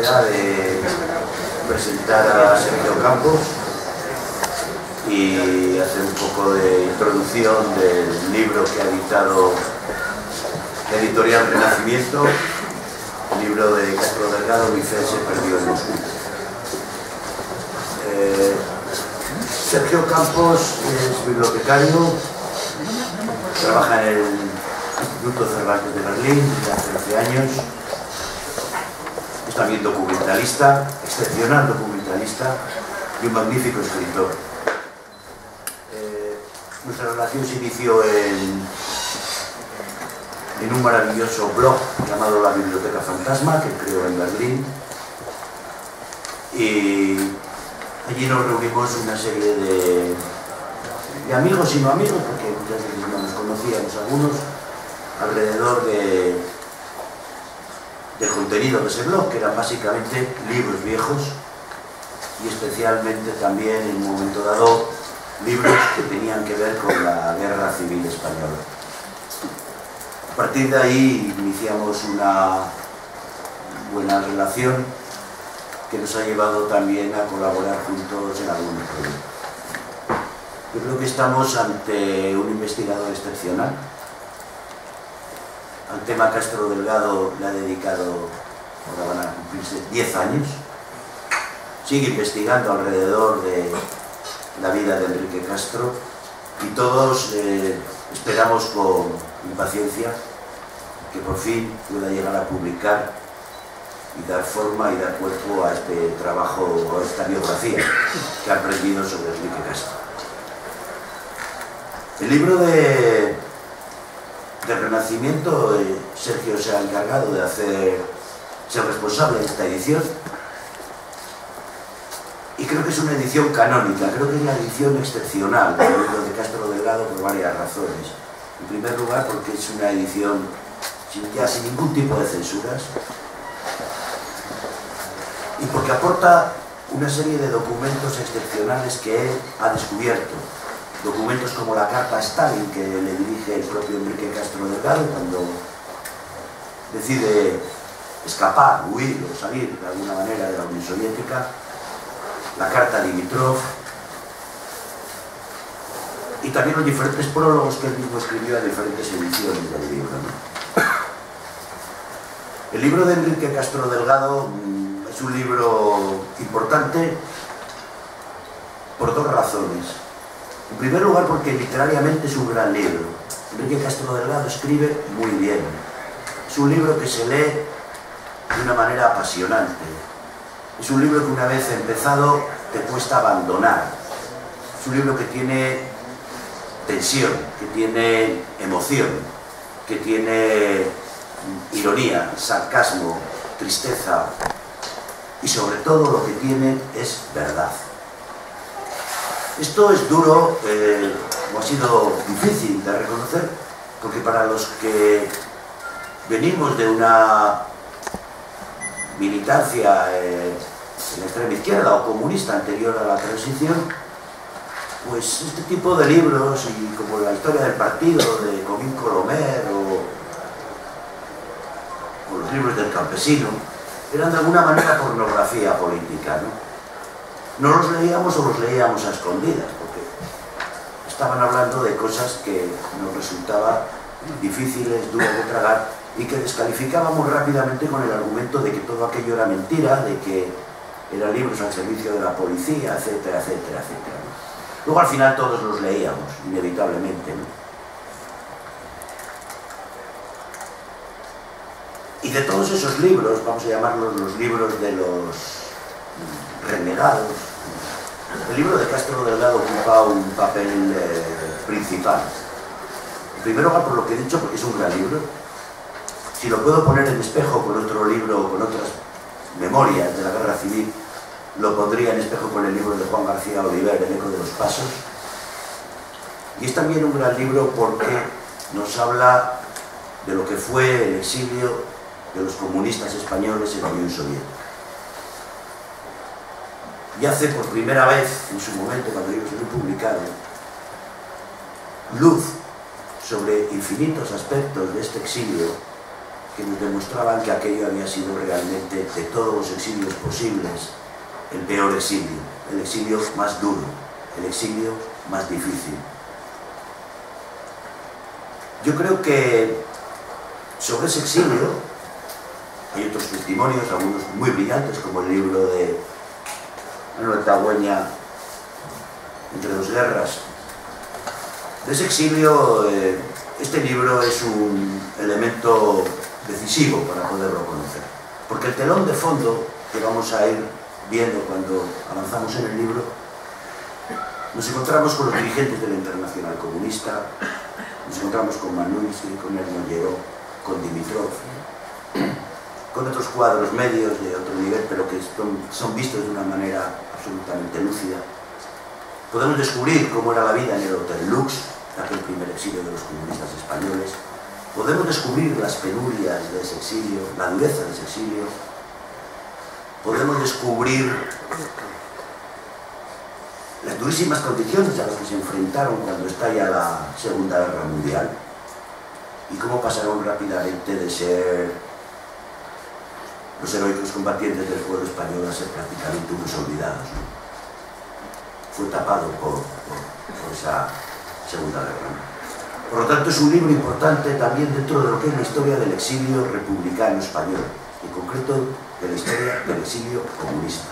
tarea de presentar a Sergio Campos y hacer un poco de introducción del libro que ha editado Editorial Renacimiento, el libro de Castro Delgado, Mi fe se perdió en Moscú. Sergio Campos es bibliotecario, trabaja en el Instituto Cervantes de Berlín desde hace 13 años, es también documentalista, excepcional documentalista y un magnífico escritor. Nuestra relación se inició en un maravilloso blog llamado La Biblioteca Fantasma, que creó en Berlín, y allí nos reunimos una serie de amigos y no amigos, porque muchas veces no nos conocíamos algunos, alrededor del contenido de ese blog, que eran básicamente libros viejos y especialmente también en un momento dado libros que tenían que ver con la Guerra Civil Española. A partir de ahí iniciamos una buena relación que nos ha llevado también a colaborar juntos en algunos proyectos. Yo creo que estamos ante un investigador excepcional. Al tema Castro Delgado le ha dedicado, ahora van a cumplirse 10 años. Sigue investigando alrededor de la vida de Enrique Castro y todos esperamos con impaciencia que por fin pueda llegar a publicar y dar forma y dar cuerpo a este trabajo, a esta biografía que ha aprendido sobre Enrique Castro. El libro del Renacimiento, Sergio se ha encargado de ser responsable de esta edición, y creo que es una edición canónica, creo que es la edición excepcional del libro de Castro Delgado por varias razones. En primer lugar, porque es una edición ya sin ningún tipo de censuras, y porque aporta una serie de documentos excepcionales que él ha descubierto. Documentos como la carta a Stalin, que le dirige el propio Enrique Castro Delgado cuando decide escapar, huir o salir de alguna manera de la Unión Soviética, la carta a Dimitrov, y también los diferentes prólogos que él mismo escribió a diferentes ediciones del libro, ¿no? El libro de Enrique Castro Delgado es un libro importante por dos razones. En primer lugar, porque literariamente es un gran libro. Enrique Castro Delgado escribe muy bien. Es un libro que se lee de una manera apasionante. Es un libro que una vez empezado te cuesta abandonar. Es un libro que tiene tensión, que tiene emoción, que tiene ironía, sarcasmo, tristeza, y sobre todo lo que tiene es verdad. Esto es duro, o ha sido difícil de reconocer, porque para los que venimos de una militancia en la extrema izquierda o comunista anterior a la transición, pues este tipo de libros, y como la historia del partido de Comín Colomer o los libros del campesino, eran de alguna manera pornografía política, ¿no? No los leíamos o los leíamos a escondidas, porque estaban hablando de cosas que nos resultaban difíciles, duras de tragar, y que descalificábamos rápidamente con el argumento de que todo aquello era mentira, de que eran libros al servicio de la policía, etcétera, etcétera, etcétera, ¿no? Luego al final todos los leíamos, inevitablemente, ¿no? Y de todos esos libros, vamos a llamarlos los libros de los renegados, el libro de Castro Delgado ocupa un papel principal. En primer lugar, por lo que he dicho, porque es un gran libro. Si lo puedo poner en espejo con otro libro, con otras memorias de la Guerra Civil, lo pondría en espejo con el libro de Juan García Oliver, El eco de los pasos. Y es también un gran libro porque nos habla de lo que fue el exilio de los comunistas españoles en la Unión Soviética. Y hace por primera vez, en su momento, cuando yo lo he publicado, luz sobre infinitos aspectos de este exilio que nos demostraban que aquello había sido realmente, de todos los exilios posibles, el peor exilio, el exilio más duro, el exilio más difícil. Yo creo que sobre ese exilio hay otros testimonios, algunos muy brillantes, como el libro de Manuel Tagüeña, Entre dos guerras. De ese exilio, este libro es un elemento decisivo para poderlo conocer, porque el telón de fondo que vamos a ir viendo cuando avanzamos en el libro, nos encontramos con los dirigentes de la Internacional Comunista, nos encontramos con Manuelsky, con Hermoyero, con Dimitrov, con otros cuadros medios de otro nivel, pero que son vistos de una manera absolutamente lúcida. Podemos descubrir cómo era la vida en el Hotel Lux, aquel primer exilio de los comunistas españoles. Podemos descubrir las penurias de ese exilio, la dureza de ese exilio. Podemos descubrir las durísimas condiciones a las que se enfrentaron cuando estalla la Segunda Guerra Mundial y cómo pasaron rápidamente de ser los heroicos combatientes del pueblo español a ser prácticamente unos olvidados, ¿no? Fue tapado por esa Segunda Guerra. Por lo tanto, es un libro importante también dentro de lo que es la historia del exilio republicano español, en concreto de la historia del exilio comunista.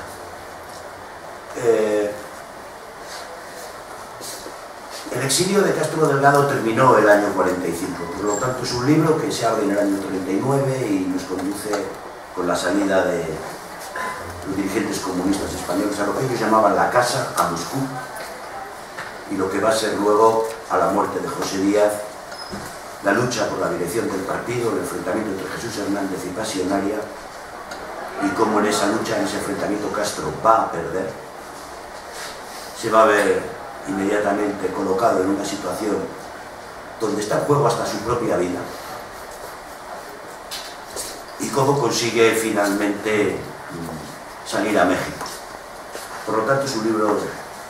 El exilio de Castro Delgado terminó el año 45, por lo tanto es un libro que se abre en el año 39 y nos conduce con la salida de los dirigentes comunistas españoles a lo que ellos llamaban la casa, a Moscú, y lo que va a ser luego, a la muerte de José Díaz, la lucha por la dirección del partido, el enfrentamiento entre Jesús Hernández y Pasionaria, y cómo en esa lucha, en ese enfrentamiento, Castro va a perder. Se va a ver inmediatamente colocado en una situación donde está en juego hasta su propia vida, y cómo consigue finalmente salir a México. Por lo tanto, es un libro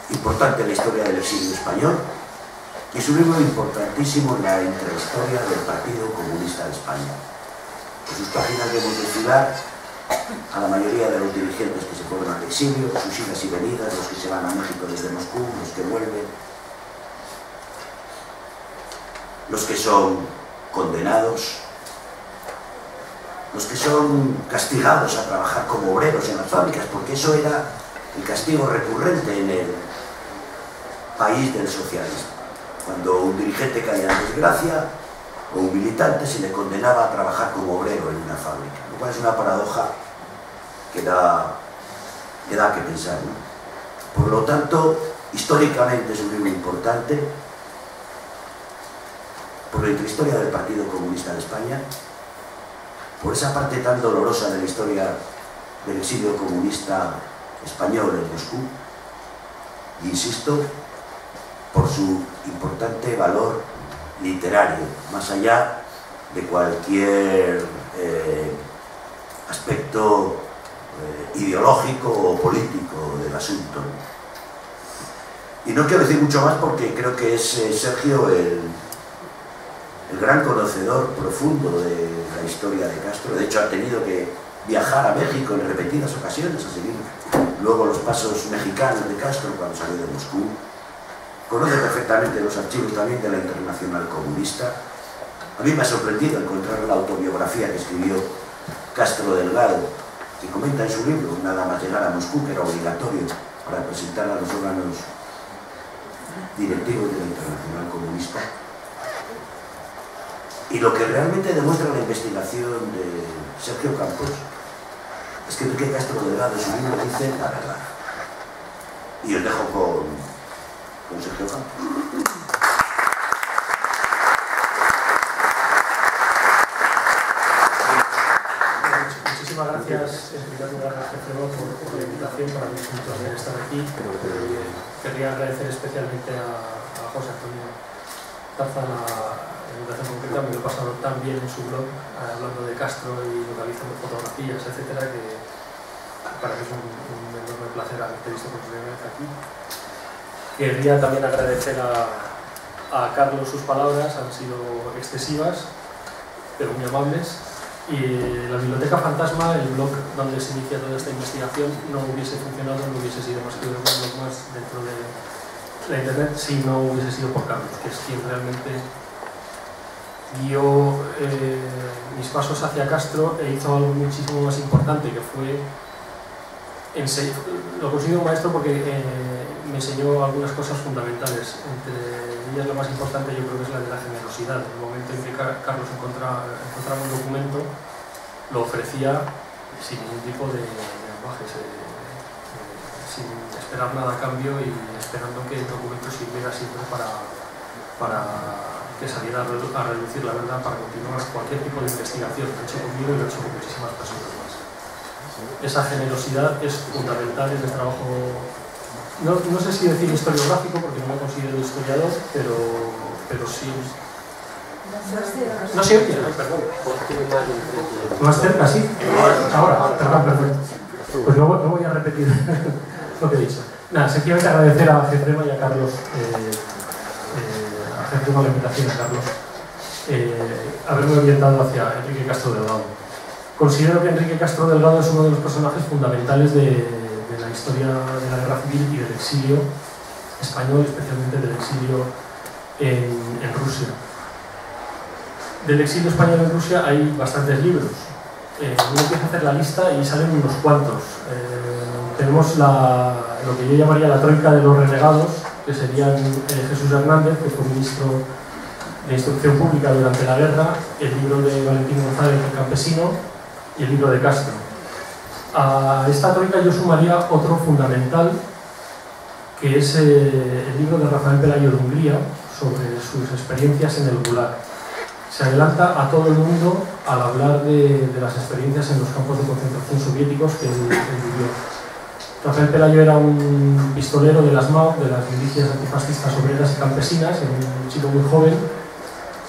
importante en la historia del exilio español y es un libro importantísimo en la intrahistoria del Partido Comunista de España. En sus páginas vemos desfilar a la mayoría de los dirigentes que se fueron al exilio, sus idas y venidas, los que se van a México desde Moscú, los que vuelven, los que son condenados, los que son castigados a trabajar como obreros en las fábricas, porque eso era el castigo recurrente en el país del socialismo. Cuando un dirigente caía en desgracia o un militante se le condenaba a trabajar como obrero en una fábrica, lo cual es una paradoja que da que pensar, ¿no? Por lo tanto, históricamente es un libro importante por la intrahistoria del Partido Comunista de España, por esa parte tan dolorosa de la historia del exilio comunista español en Moscú, e insisto, por su importante valor literario, más allá de cualquier aspecto ideológico o político del asunto. Y no quiero decir mucho más porque creo que es Sergio el gran conocedor profundo de la historia de Castro. De hecho, ha tenido que viajar a México en repetidas ocasiones a seguir luego los pasos mexicanos de Castro cuando salió de Moscú. Conoce perfectamente los archivos también de la Internacional Comunista. A mí me ha sorprendido encontrar la autobiografía que escribió Castro Delgado, que comenta en su libro, nada más llegar a Moscú, que era obligatorio para presentar a los órganos directivos de la Internacional Comunista. Y lo que realmente demuestra la investigación de Sergio Campos es que Enrique Castro Delgado en su libro dice la verdad. Y os dejo con Sergio Campos. Muchísimas gracias, en primer lugar, jefe, por la invitación. Para mí es un placer estar aquí. Querría agradecer especialmente a José Antonio Tarza la invitación concreta. Me lo he pasado tan bien en su blog, hablando de Castro y localizando fotografías, etcétera, que para mí es un enorme placer haberte visto por primera vez aquí. Querría también agradecer a Carlos sus palabras, han sido excesivas, pero muy amables. Y la Biblioteca Fantasma, el blog donde se inicia toda esta investigación, no hubiese funcionado, no hubiese sido más que un blog más dentro de la internet si no hubiese sido por Carlos, que es quien realmente guió mis pasos hacia Castro e hizo algo muchísimo más importante, que fue lo considero un maestro porque me enseñó algunas cosas fundamentales. Entre ellas la más importante yo creo que es la de la generosidad. En el momento en que Carlos encontraba un documento, lo ofrecía sin ningún tipo de ambajes, sin esperar nada a cambio y esperando que el documento sirviera siempre para que saliera a relucir la verdad, para continuar cualquier tipo de investigación. Lo he hecho conmigo y lo he hecho con muchísimas personas más. Esa generosidad es fundamental en el trabajo, no sé si decir historiográfico, porque no me considero historiador, pero sí. No se oye, perdón. Más cerca, sí. Ahora, perdón, perfecto. Pues no voy a repetir lo que he dicho. Nada, sencillamente agradecer a Jefrema y a Carlos, a Jefrema la invitación, a Carlos, haberme orientado hacia Enrique Castro Delgado. Considero que Enrique Castro Delgado es uno de los personajes fundamentales de la historia de la guerra civil y del exilio español, especialmente del exilio en Rusia. Del exilio español en Rusia hay bastantes libros. Uno empieza a hacer la lista y salen unos cuantos. Tenemos lo que yo llamaría la troika de los renegados, que serían Jesús Hernández, que fue ministro de Instrucción Pública durante la guerra, el libro de Valentín González, El Campesino, y el libro de Castro. A esta troika yo sumaría otro fundamental, que es el libro de Rafael Pelayo de Hungría, sobre sus experiencias en el Gulag. Se adelanta a todo el mundo al hablar de las experiencias en los campos de concentración soviéticos que él vivió. Rafael Pelayo era un pistolero de las MAO, de las milicias antifascistas obreras y campesinas, un chico muy joven.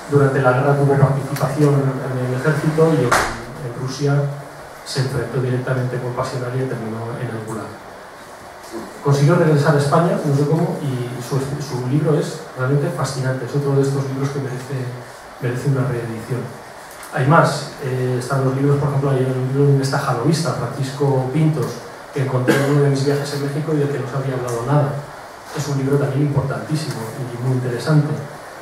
Durante la guerra tuvo participación en el ejército y en Rusia se enfrentó directamente con Pasionaria y terminó en el Gulag. Consiguió regresar a España, no sé cómo, y su libro es realmente fascinante. Es otro de estos libros que merece una reedición. Hay más, están los libros, por ejemplo, hay un libro de un estajanovista, Francisco Pintos, que encontré en uno de mis viajes en México y del que no se había hablado nada. Es un libro también importantísimo y muy interesante.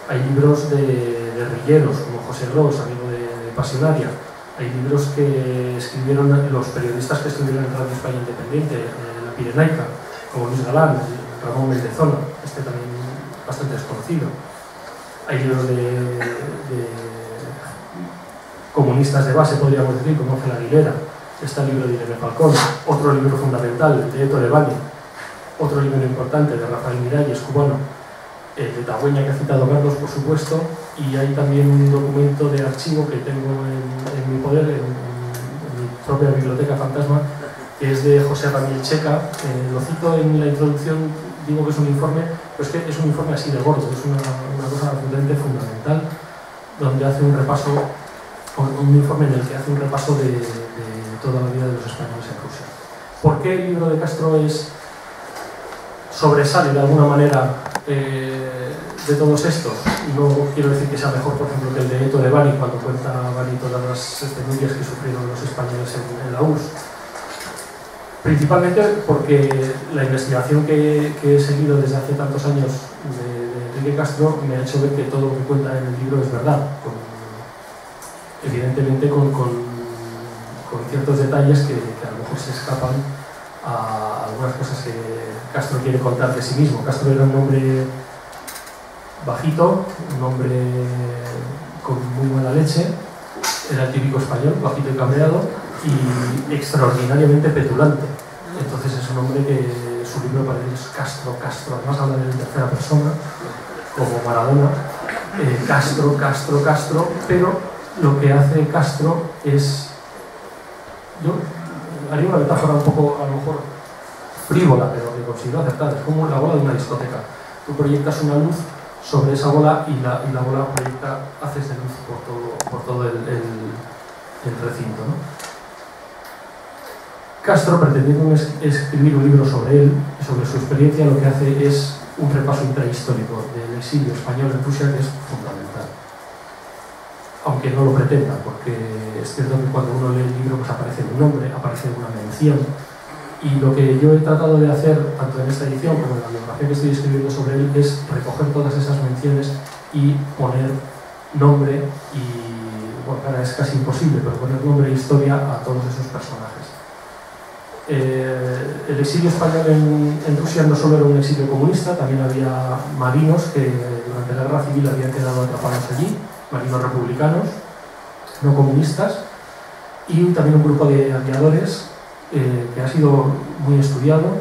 Hay libros de guerrilleros, como José Ros, amigo de Pasionaria. Hay libros que escribieron los periodistas que escribieron en Radio España Independiente, La Pirenaica, como Luis Galán, Ramón Mendezona, este también bastante desconocido. Hay libros de comunistas de base, podríamos decir, como Ángel Aguilera. Está el libro de Irene Falcón, otro libro fundamental de Ettore Bani, otro libro importante de Rafael Miralles, cubano, de Tagüeña, que ha citado Carlos, por supuesto, y hay también un documento de archivo que tengo en mi poder, en mi propia biblioteca fantasma, que es de José Ramírez Checa. Lo cito en la introducción, digo que es un informe, pero es que es un informe así de gordo, es una cosa absolutamente fundamental, donde hace un repaso, un informe en el que hace un repaso de toda la vida de los españoles en Rusia. ¿Por qué el libro de Castro sobresale de alguna manera de todos estos? No quiero decir que sea mejor, por ejemplo, que el de Ettore Bani, cuando cuenta Bani todas las penurias que sufrieron los españoles en la URSS. Principalmente porque la investigación que he seguido desde hace tantos años de Enrique Castro me ha hecho ver que todo lo que cuenta en el libro es verdad, evidentemente con ciertos detalles que a lo mejor se escapan a algunas cosas que Castro quiere contar de sí mismo. Castro era un hombre bajito, un hombre con muy mala leche, era el típico español, bajito y cabreado, y extraordinariamente petulante. Entonces es un hombre que su libro para él es Castro, además habla en tercera persona, como Maradona, Castro, pero lo que hace Castro es, yo haría una metáfora un poco, a lo mejor, frívola, pero que considero acertada. Es como la bola de una discoteca. Tú proyectas una luz sobre esa bola y la bola proyecta haces de luz por todo el recinto, ¿no? Castro, pretendiendo escribir un libro sobre él y sobre su experiencia, lo que hace es un repaso intrahistórico del exilio español en Rusia, que es fundamental. aunque no lo pretenda, porque es cierto que cuando uno lee el libro pues aparece un nombre, aparece una mención, y lo que yo he tratado de hacer, tanto en esta edición como en la biografía que estoy escribiendo sobre él, es recoger todas esas menciones y poner nombre y, bueno, ahora es casi imposible, pero poner nombre e historia a todos esos personajes. El exilio español en Rusia no solo era un exilio comunista, también había marinos que durante la guerra civil habían quedado atrapados allí, marinos republicanos, no comunistas, y también un grupo de aviadores que ha sido muy estudiado,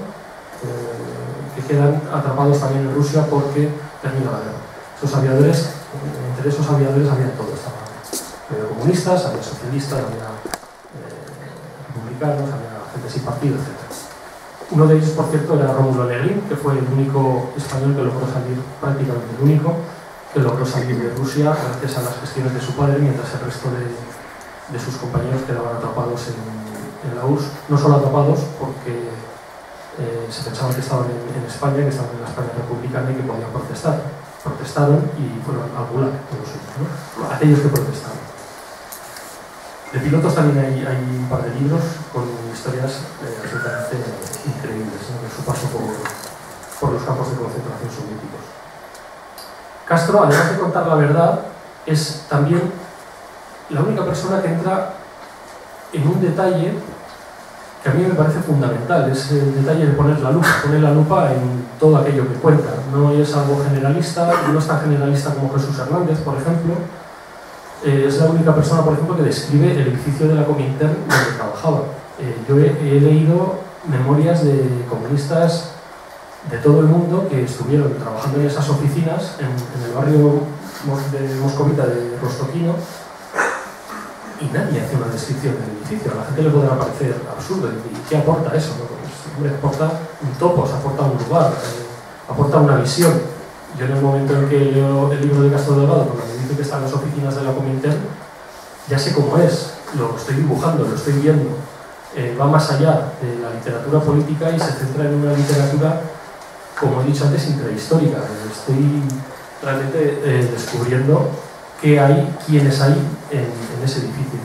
que quedan atrapados también en Rusia porque termina la guerra. Esos aviadores, entre esos aviadores había todo, había comunistas, había socialistas, había republicanos, había gente sin partido, etc. Uno de ellos, por cierto, era Rómulo Negrín, que fue el único español que logró salir, prácticamente el único, que logró salir de Rusia gracias a las gestiones de su padre, mientras el resto de sus compañeros quedaban atrapados en la URSS, no solo atrapados porque se pensaban que estaban en España, que estaban en la España republicana y que podían protestar. Protestaron y fueron al Gulag, todos ellos, ¿no? Aquellos que protestaron. De pilotos también hay un par de libros con historias absolutamente increíbles, ¿no? De su paso por los campos de concentración soviéticos. Castro, además de contar la verdad, es también la única persona que entra en un detalle que a mí me parece fundamental, es el detalle de poner la lupa en todo aquello que cuenta. No es algo generalista, no es tan generalista como Jesús Hernández, por ejemplo. Es la única persona, por ejemplo, que describe el edificio de la Comintern donde trabajaba. Yo he leído memorias de comunistas de todo el mundo que estuvieron trabajando en esas oficinas en el barrio de moscovita de Rostokino, y nadie hace una descripción del edificio. A la gente le podrá parecer absurdo. ¿Y qué aporta eso? ¿No? Pues, hombre, aporta un topos, aporta un lugar, aporta una visión. Yo en el momento en que leo el libro de Castro Delgado, cuando me dice que están las oficinas de la Comintern, ya sé cómo es, lo estoy dibujando, lo estoy viendo. Va más allá de la literatura política y se centra en una literatura, como he dicho antes, intrahistórica. Estoy realmente descubriendo qué hay, quiénes hay en ese edificio.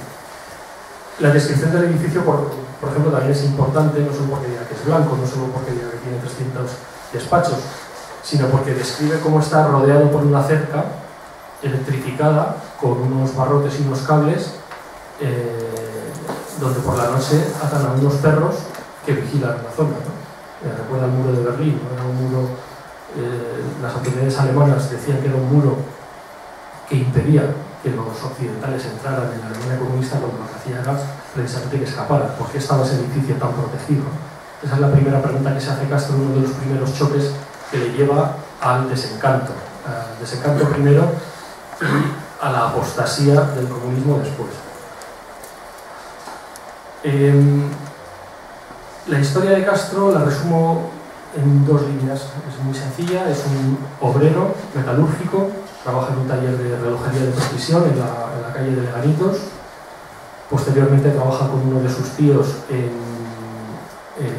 La descripción del edificio, por ejemplo, también es importante, no solo porque diga que es blanco, no solo porque diga que tiene 300 despachos, sino porque describe cómo está rodeado por una cerca electrificada con unos barrotes y unos cables donde por la noche atan a unos perros que vigilan la zona, ¿no? Recuerda el muro de Berlín, ¿no? Era un muro, las autoridades alemanas decían que era un muro que impedía que los occidentales entraran en la Alemania comunista, cuando lo que hacía era precisamente que escaparan. ¿Por qué estaba ese edificio tan protegido? Esa es la primera pregunta que se hace Castro, uno de los primeros choques que le lleva al desencanto primero y a la apostasía del comunismo después. La historia de Castro la resumo en dos líneas, es muy sencilla. Es un obrero metalúrgico, trabaja en un taller de relojería de precisión en la calle de Leganitos. Posteriormente trabaja con uno de sus tíos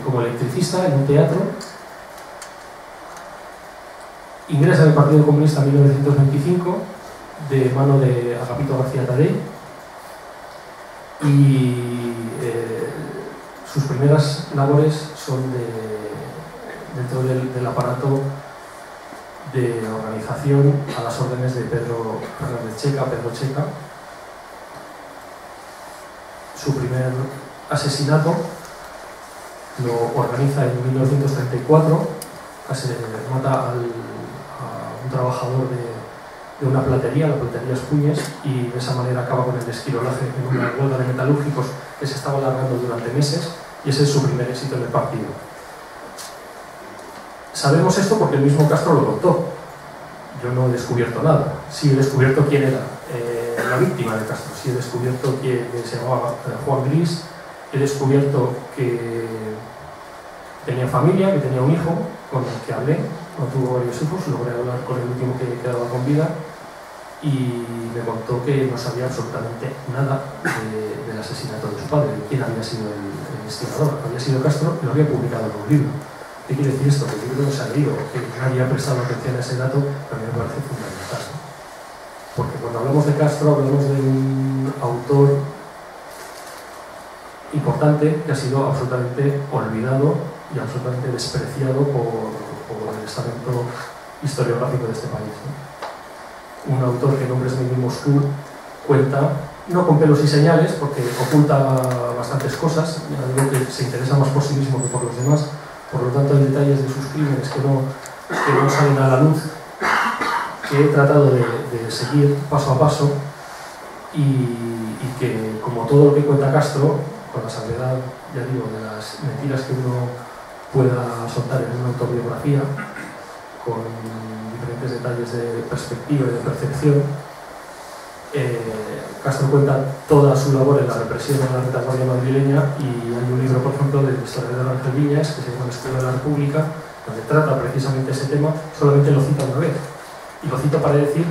como electricista en un teatro. Ingresa en el Partido Comunista en 1925 de mano de Agapito García Tadei y sus primeras labores son dentro del aparato de organización a las órdenes de Pedro Checa. Su primer asesinato lo organiza en 1934, mata a un trabajador de una platería, la platería Espuñes, y de esa manera acaba con el esquirolaje en una huelga de metalúrgicos que se estaba alargando durante meses, y ese es su primer éxito en el partido. Sabemos esto porque el mismo Castro lo contó. Yo no he descubierto nada. Sí he descubierto quién era la víctima de Castro, sí he descubierto que se llamaba Juan Gris, he descubierto que tenía familia, que tenía un hijo con el que hablé, no tuvo varios hijos, logré hablar con el último que quedaba con vida y me contó que no sabía absolutamente nada del asesinato de su padre, de quién había sido el instigador. Había sido Castro y lo había publicado en un libro. ¿Qué quiere decir esto? Que el libro no se ha leído, que nadie ha prestado atención a ese dato, pero a mí me parece fundamental, ¿no? Porque con cuando hablamos de Castro hablamos de un autor importante que ha sido absolutamente olvidado y absolutamente despreciado por el estamento historiográfico de este país, ¿no? Un autor que en Hombres de Moscú cuenta, no con pelos y señales, porque oculta bastantes cosas, ya digo que se interesa más por sí mismo que por los demás, por lo tanto hay detalles de sus crímenes que no salen a la luz, que he tratado de seguir paso a paso y que, como todo lo que cuenta Castro, con la salvedad, ya digo, de las mentiras que uno pueda soltar en una autobiografía, con diferentes detalles de perspectiva y de percepción, Castro cuenta toda su labor en la represión de la retaguardia madrileña, y hay un libro, por ejemplo, del historiador Ángel Viñas, que se llama El Escudo de la República, donde trata precisamente ese tema. Solamente lo cita una vez, y lo cita para decir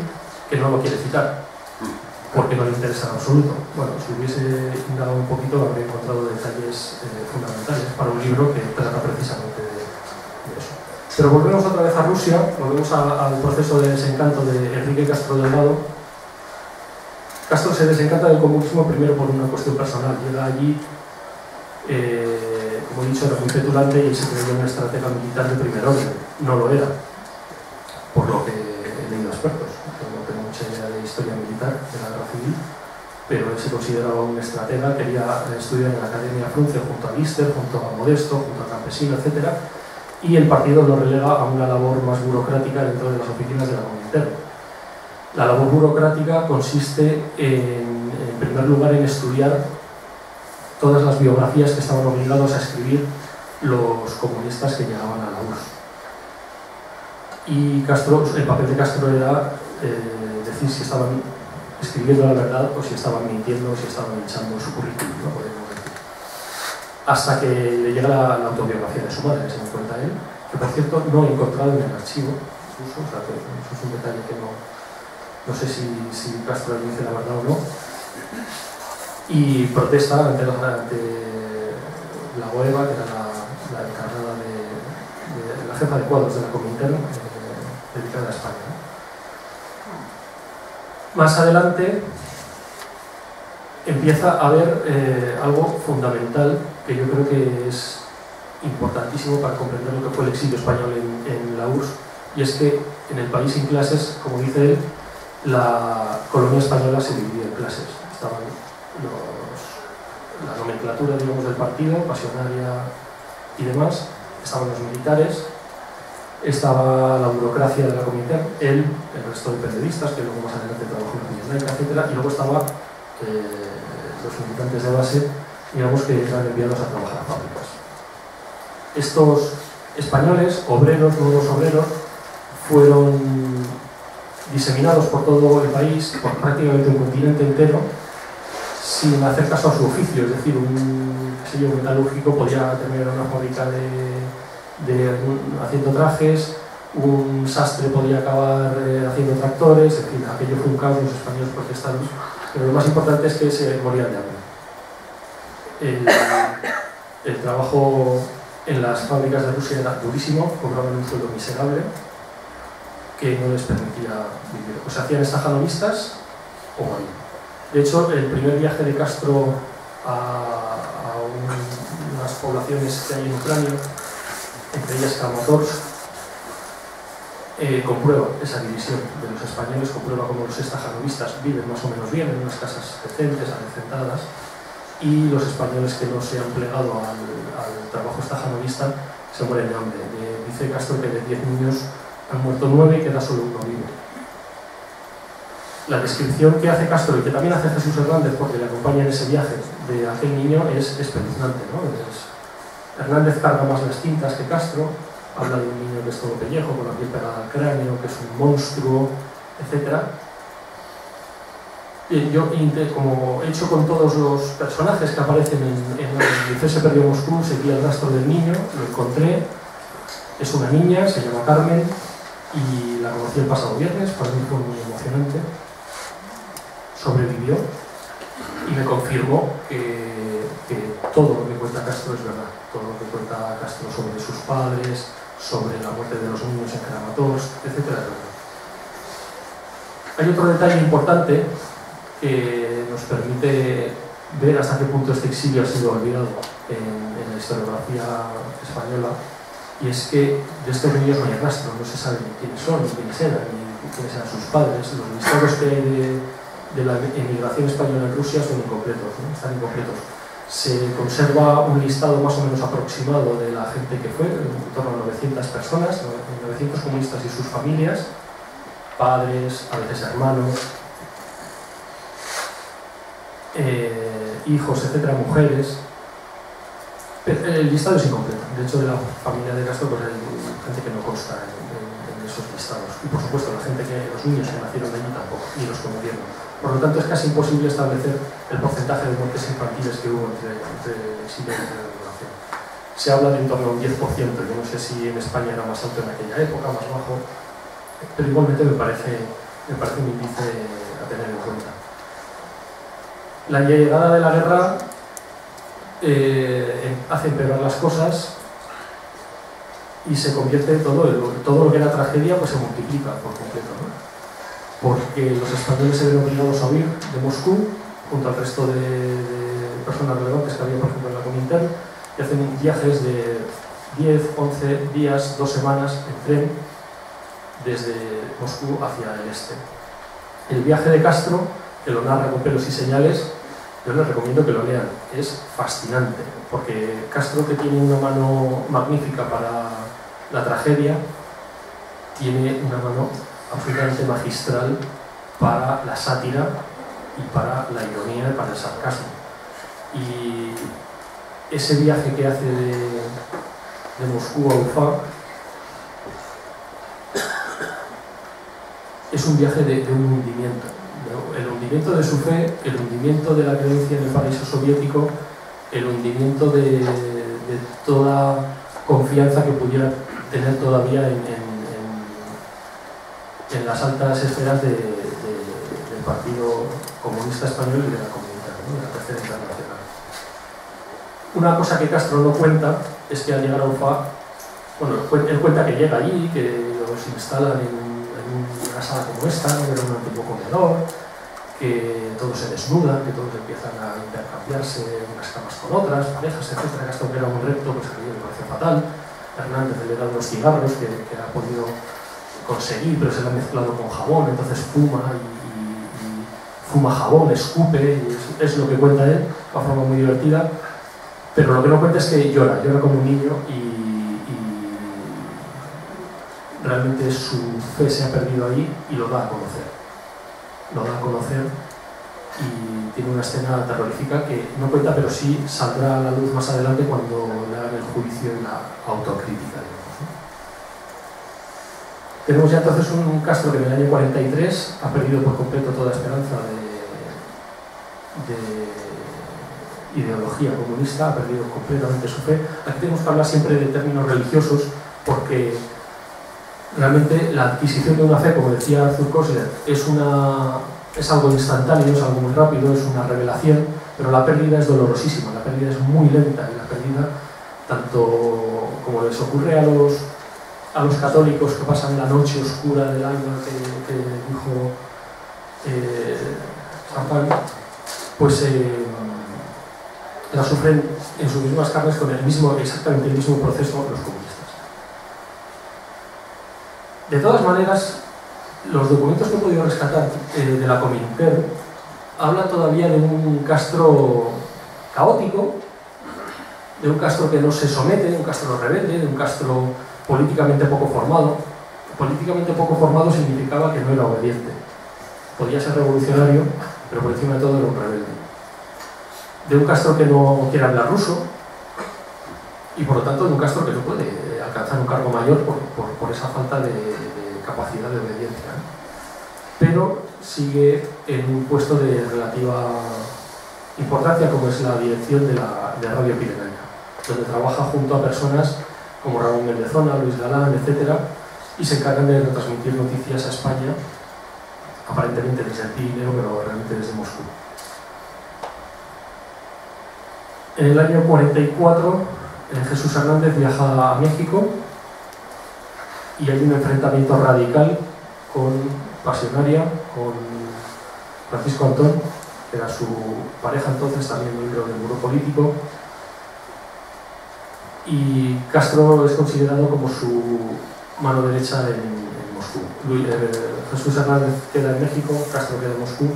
que no lo quiere citar, porque no le interesa en absoluto. Bueno, si hubiese indagado un poquito, habría encontrado detalles fundamentales para un libro que trata precisamente de eso. Pero volvemos otra vez a Rusia, volvemos al proceso de desencanto de Enrique Castro Delgado. Castro se desencanta del comunismo primero por una cuestión personal. Llega allí, como he dicho, era muy petulante y se creyó una estratega militar de primer orden. No lo era, por lo que he leído expertos. No tengo mucha idea de historia militar de la guerra civil, pero él se consideraba un estratega. Quería estudiar en la Academia Frunze junto a Lister, junto a Modesto, junto a Campesino, etc. Y el partido lo relega a una labor más burocrática dentro de las oficinas de la Comintern. La labor burocrática consiste en primer lugar, en estudiar todas las biografías que estaban obligados a escribir los comunistas que llegaban a la URSS. Y el papel de Castro era decir si estaban escribiendo la verdad o si estaban mintiendo o si estaban echando su currículum, ¿no? Podemos decir. Hasta que le llega la autobiografía de su madre, se me cuenta él, que por cierto no he encontrado en el archivo, incluso, o sea, que eso es un detalle que no sé si Castro le dice la verdad o no, y protesta ante la OEVA, que era la encargada de la jefa de cuadros de la Comintern dedicada a España, ¿no? Más adelante empieza a haber algo fundamental que yo creo que es importantísimo para comprender lo que fue el exilio español en la URSS, y es que en el país sin clases, como dice él, la colonia española se dividía en clases. Estaban la nomenclatura, digamos, del partido, pasionaria y demás, estaban los militares, estaba la burocracia de la Comintern, él, el resto de periodistas, que luego más adelante trabajó en la Piñonaica, etc. Y luego estaban los militantes de base, digamos, que eran enviados a trabajar a fábricas. Estos españoles, obreros, nuevos obreros, fueron diseminados por todo el país, por prácticamente un continente entero, sin hacer caso a su oficio. Es decir, un metalúrgico podía tener una fábrica haciendo trajes, un sastre podía acabar haciendo tractores, en fin, aquello fue un caos, los españoles protestaron, pero lo más importante es que se morían de hambre. El trabajo en las fábricas de Rusia era durísimo, cobraban un sueldo miserable que no les permitía vivir. O se hacían estajanovista o morían. De hecho, el primer viaje de Castro a unas poblaciones que hay en Ucrania, entre ellas Kramatorsk, comprueba esa división de los españoles, comprueba cómo los estajanovistas viven más o menos bien en unas casas decentes, adecentadas, y los españoles que no se han plegado al trabajo estajanovista se mueren de hambre. Dice Castro que de 10 niños han muerto 9 y queda solo uno vivo. La descripción que hace Castro, y que también hace Jesús Hernández, porque le acompaña en ese viaje, de aquel niño es espeluznante, ¿no? Hernández carga más las tintas que Castro, habla de un niño que es todo pellejo, con la piel pegada al cráneo, que es un monstruo, etc. Yo, como he hecho con todos los personajes que aparecen en el Liceo se perdió Moscú, seguí el rastro del niño, lo encontré, es una niña, se llama Carmen, y la conocí el pasado viernes, para mí fue muy emocionante. Sobrevivió y me confirmó que todo lo que cuenta Castro es verdad, todo lo que cuenta Castro sobre sus padres, sobre la muerte de los niños en Kramatorsk, etc. Hay otro detalle importante que nos permite ver hasta qué punto este exilio ha sido olvidado en la historiografía española, y es que de estos niños no hay rastro, no se sabe ni quiénes son, ni quiénes eran, ni quiénes eran sus padres. Los listados que hay de la emigración española en Rusia son incompletos, ¿no? Están incompletos. Se conserva un listado más o menos aproximado de la gente que fue, en torno a 900 personas, 900 comunistas y sus familias, padres, a veces hermanos, hijos, etcétera, mujeres. El listado es incompleto. De hecho, de la familia de Castro pues hay gente que no consta en esos listados. Y por supuesto, los niños que nacieron allí tampoco, ni los que murieron. Por lo tanto, es casi imposible establecer el porcentaje de muertes infantiles que hubo entre el exilio y la liberación. Se habla de en torno a un 10%. Yo no sé si en España era más alto en aquella época, más bajo, pero igualmente me parece un índice a tener en cuenta. La llegada de la guerra hace empeorar las cosas y se convierte todo lo que era tragedia, pues se multiplica por completo, ¿no? Porque los españoles se ven obligados a huir de Moscú junto al resto de personas relevantes que había, por ejemplo, en la Comintern, y hacen viajes de 10, 11 días, 2 semanas en tren desde Moscú hacia el este. El viaje de Castro, que lo narra con pelos y señales, yo les recomiendo que lo lean. Es fascinante, porque Castro, que tiene una mano magnífica para la tragedia, tiene una mano absolutamente magistral para la sátira y para la ironía y para el sarcasmo. Y ese viaje que hace de Moscú a Ufa es un viaje de un hundimiento. El hundimiento de su fe, el hundimiento de la creencia en el paraíso soviético, el hundimiento de toda confianza que pudiera tener todavía en las altas esferas del Partido Comunista Español y de la Comunidad, ¿no? De la Tercera Internacional. Una cosa que Castro no cuenta es que al llegar a Ufa, bueno, él cuenta que llega allí, que los instalan en una sala como esta, ¿no? Que era un antiguo comedor, que todos se desnudan, que todos empiezan a intercambiarse unas camas con otras, parejas, etc. Castro, que era un repto, pues a mí me parece fatal. Hernández le da unos cigarros que ha podido conseguir, pero se lo ha mezclado con jabón, entonces fuma y fuma jabón, escupe, y es lo que cuenta él, de una forma muy divertida. Pero lo que no cuenta es que llora como un niño y realmente su fe se ha perdido ahí y lo da a conocer. Lo da a conocer y tiene una escena terrorífica que no cuenta, pero sí saldrá a la luz más adelante cuando le hagan el juicio y la autocrítica, digamos, ¿no? Tenemos ya entonces un Castro que en el año 43 ha perdido por completo toda esperanza de ideología comunista, ha perdido completamente su fe. Aquí tenemos que hablar siempre de términos religiosos porque realmente la adquisición de una fe, como decía Arthur Koestler, es algo instantáneo, es algo muy rápido, es una revelación, pero la pérdida es dolorosísima, la pérdida es muy lenta y la pérdida, tanto como les ocurre a los católicos que pasan la noche oscura del alma que dijo San Pablo, pues la sufren en sus mismas carnes con exactamente el mismo proceso los comunistas. De todas maneras, los documentos que he podido rescatar de la Comintern hablan todavía de un Castro caótico, de un Castro que no se somete, de un Castro rebelde, de un Castro políticamente poco formado. Políticamente poco formado significaba que no era obediente. Podía ser revolucionario, pero por encima de todo era un rebelde. De un Castro que no quiere hablar ruso y por lo tanto de un Castro que no puede alcanzar un cargo mayor por esa falta de capacidad de obediencia, ¿no? Pero sigue en un puesto de relativa importancia como es la dirección de Radio Pirenaica, donde trabaja junto a personas como Ramón Mendezona, Luis Galán, etc. y se encargan de retransmitir noticias a España, aparentemente desde el Pirineo, pero realmente desde Moscú. En el año 44, Jesús Hernández viaja a México y hay un enfrentamiento radical con Pasionaria, con Francisco Antón, que era su pareja entonces, también miembro del Buró Político, y Castro es considerado como su mano derecha en Moscú. Jesús Hernández queda en México, Castro queda en Moscú.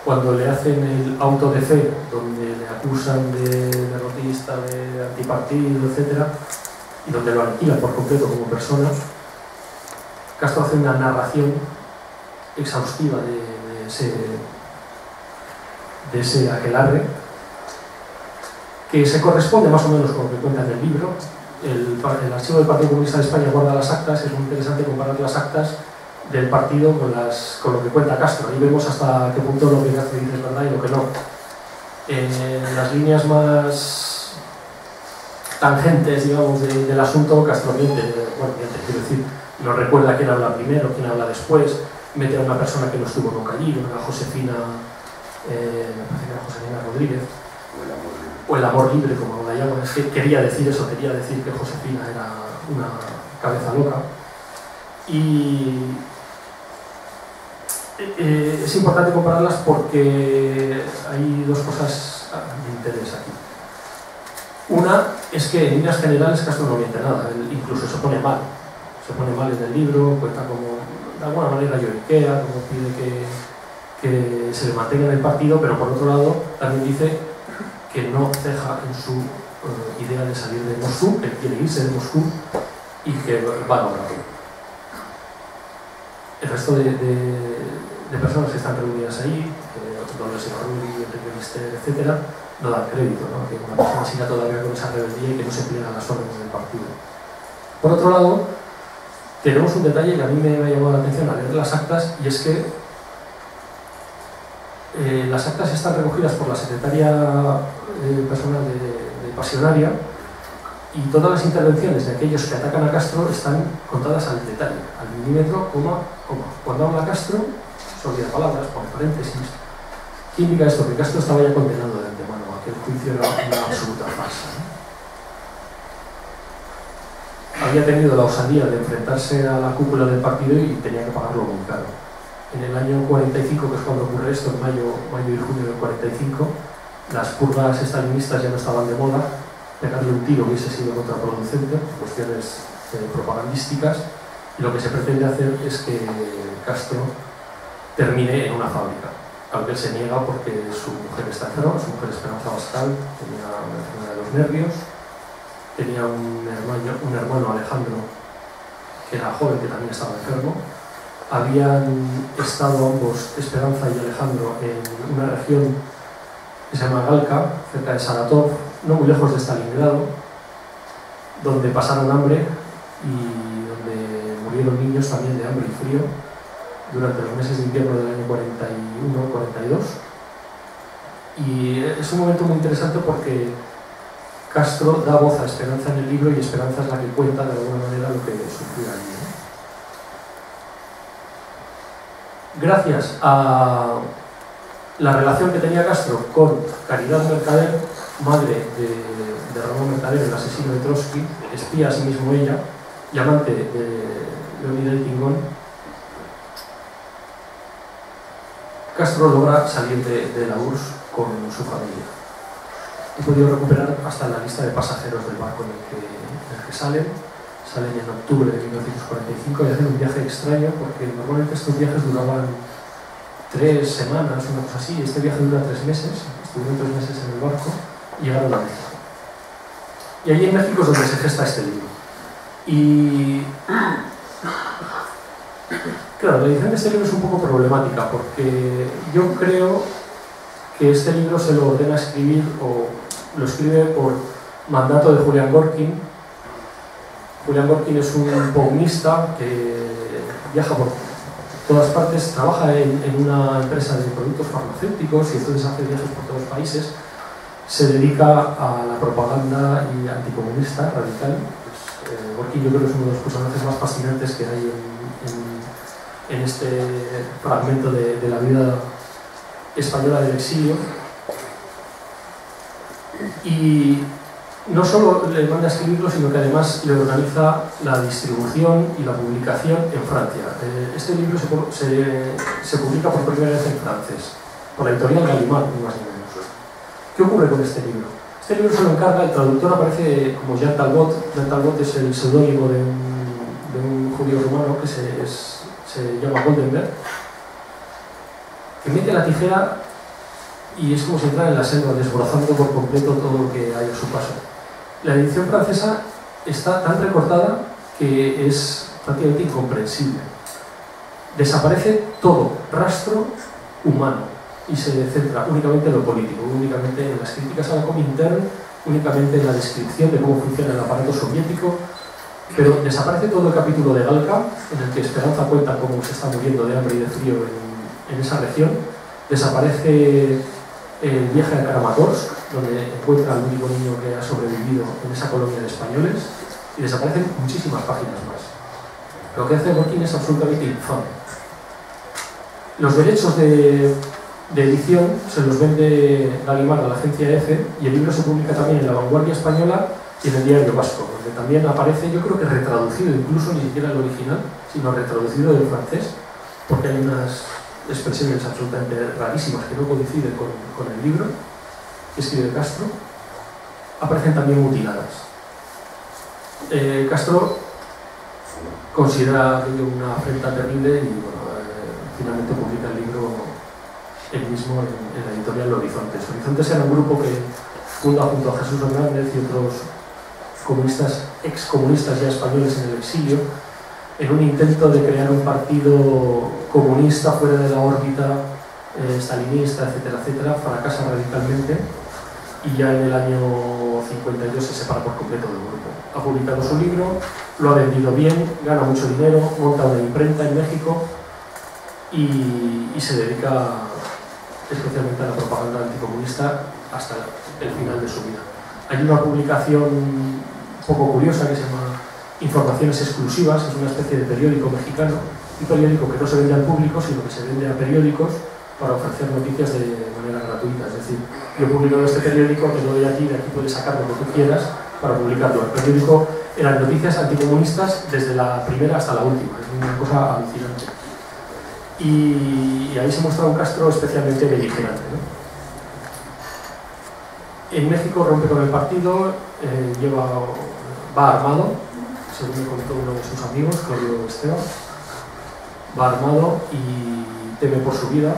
Cuando le hacen el auto de fe, donde le acusan de derrotista, de antipartido, etc., y donde lo aniquilan por completo como persona, Castro hace una narración exhaustiva de ese aquelarre, que se corresponde más o menos con lo que cuenta en el libro. El archivo del Partido Comunista de España guarda las actas. Es muy interesante comparar las actas del partido con lo que cuenta Castro. Ahí vemos hasta qué punto lo que Castro dice es verdad y lo que no. En las líneas más tangentes, digamos, del asunto, Castro miente, quiero decir, no recuerda quién habla primero, quién habla después, mete a una persona que no estuvo nunca allí, una Josefina, Josefina Rodríguez, o el amor libre, como la llaman. Es que quería decir eso, quería decir que Josefina era una cabeza loca. Y es importante compararlas porque hay dos cosas de interés aquí. Una es que en líneas generales Castro no miente nada, él incluso se pone mal en el libro, cuenta como de alguna manera lloriquea, como pide que se le mantenga en el partido, pero por otro lado también dice que no ceja en su idea de salir de Moscú, que quiere irse de Moscú y que va a lograrlo. El resto de personas que están reunidas ahí, donde se Rubí, Enrique Lister, etc., no dan crédito, ¿no? Que una persona siga todavía con esa rebeldía y que no se pliega a las órdenes del partido. Por otro lado, tenemos un detalle que a mí me ha llamado la atención al leer las actas, y es que las actas están recogidas por la secretaria personal de Pasionaria, y todas las intervenciones de aquellos que atacan a Castro están contadas al detalle, al milímetro, coma. Cuando habla Castro, se olvida palabras, pone paréntesis. ¿Qué indica esto? Que Castro estaba ya condenado de antemano, a que el juicio era una absoluta farsa, ¿no? Había tenido la osadía de enfrentarse a la cúpula del partido y tenía que pagarlo muy caro. En el año 45, que es cuando ocurre esto, en mayo y junio del 45, las purgas estalinistas ya no estaban de moda. Pegarle un tiro hubiese sido contraproducente por cuestiones propagandísticas, y lo que se pretende hacer es que Castro termine en una fábrica, aunque él se niega porque su mujer está enferma. Su mujer, Esperanza Bascal, tenía una enfermedad de los nervios, tenía un hermano, Alejandro, que era joven, que también estaba enfermo. Habían estado ambos, Esperanza y Alejandro, en una región que se llama Galka, cerca de Saratov, no muy lejos de Stalingrado, donde pasaron hambre y donde murieron niños también de hambre y frío durante los meses de invierno del año 41-42. Y es un momento muy interesante porque Castro da voz a Esperanza en el libro, y Esperanza es la que cuenta de alguna manera lo que sufrió allí, ¿no? Gracias a la relación que tenía Castro con Caridad Mercader, madre de Ramón Mercader, el asesino de Trotsky, espía a sí mismo ella, y amante de Leonid Tingón, Castro logra salir de la URSS con su familia. He podido recuperar hasta la lista de pasajeros del barco en el que salen en octubre de 1945, y hacen un viaje extraño porque normalmente estos viajes duraban 3 semanas, una cosa así. Este viaje dura 3 meses, estuvieron 3 meses en el barco y llegaron a México. Y allí en México es donde se gesta este libro. Y claro, la edición de este libro es un poco problemática porque yo creo que este libro se lo ordena escribir, o lo escribe por mandato de Julián Gorkin. Julián Gorkin es un poemista que viaja por todas partes, trabaja en una empresa de productos farmacéuticos y entonces hace viajes por todos los países. Se dedica a la propaganda y anticomunista radical. Gorkin yo creo que es uno de los personajes más fascinantes que hay en este fragmento de la vida española del exilio. Y no solo le manda a escribirlo, sino que además le organiza la distribución y la publicación en Francia. Este libro se publica por primera vez en francés, por la editorial Gallimard, ni más ni menos. ¿Qué ocurre con este libro? Este libro se lo encarga, el traductor aparece como Jean Talbot. Jean Talbot es el seudónimo de un judío rumano que se llama Goldenberg, que mete la tijera y es como si entrara en la selva, desbrozando por completo todo lo que hay a su paso. La edición francesa está tan recortada que es prácticamente incomprensible. Desaparece todo rastro humano y se centra únicamente en lo político, únicamente en las críticas a la Comintern, únicamente en la descripción de cómo funciona el aparato soviético, pero desaparece todo el capítulo de Galka, en el que Esperanza cuenta cómo se está muriendo de hambre y de frío en esa región. Desaparece el viaje a Kramatorsk, donde encuentra al único niño que ha sobrevivido en esa colonia de españoles, y desaparecen muchísimas páginas más. Lo que hace Borkin es absolutamente infame. Los derechos de edición se los vende Gallimard a la agencia EFE, y el libro se publica también en La Vanguardia Española y en el Diario Vasco, donde también aparece, yo creo que retraducido, incluso ni siquiera el original, sino retraducido del francés, porque hay unas expresiones absolutamente rarísimas que no coinciden con el libro que escribe Castro. Aparecen también mutiladas. Castro considera aquello una afrenta terrible y finalmente publica el libro él mismo en la editorial Horizontes. Horizontes era un grupo que funda junto a Jesús Hernández y otros comunistas, excomunistas ya españoles en el exilio, en un intento de crear un partido comunista fuera de la órbita stalinista, etcétera, etcétera. Fracasa radicalmente y ya en el año 52 se separa por completo del grupo. Ha publicado su libro, lo ha vendido bien, gana mucho dinero, monta una imprenta en México y se dedica especialmente a la propaganda anticomunista hasta el final de su vida. Hay una publicación un poco curiosa que se llama Informaciones Exclusivas, es una especie de periódico mexicano, un periódico que no se vende al público, sino que se vende a periódicos para ofrecer noticias de manera gratuita. Es decir, yo he publicado este periódico, te lo doy aquí, de aquí puedes sacar lo que tú quieras para publicarlo. El periódico eran noticias anticomunistas desde la primera hasta la última, es una cosa alucinante. Y ahí se muestra un Castro especialmente beligerante, ¿no? En México rompe con el partido, va armado, según me contó uno de sus amigos, Claudio Esteban, va armado y teme por su vida.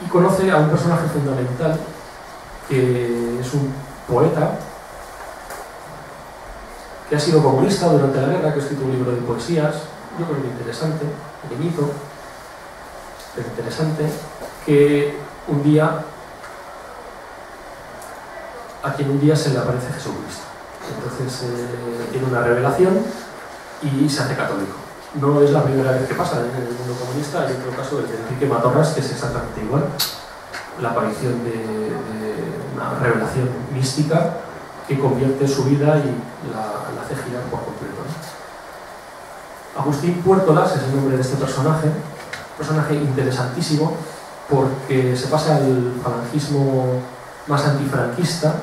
Y conoce a un personaje fundamental, que es un poeta, que ha sido comunista durante la guerra, que ha escrito un libro de poesías, yo creo que interesante, pequeñito, pero interesante, que a quien un día se le aparece Jesucristo. Entonces tiene una revelación y se hace católico. No es la primera vez que pasa en el mundo comunista. Hay otro caso, el de Enrique Matorras, que es exactamente igual. La aparición de una revelación mística que convierte su vida y la hace girar por completo, ¿no? Agustín Puertolas es el nombre de este personaje, un personaje interesantísimo porque se pasa al falangismo más antifranquista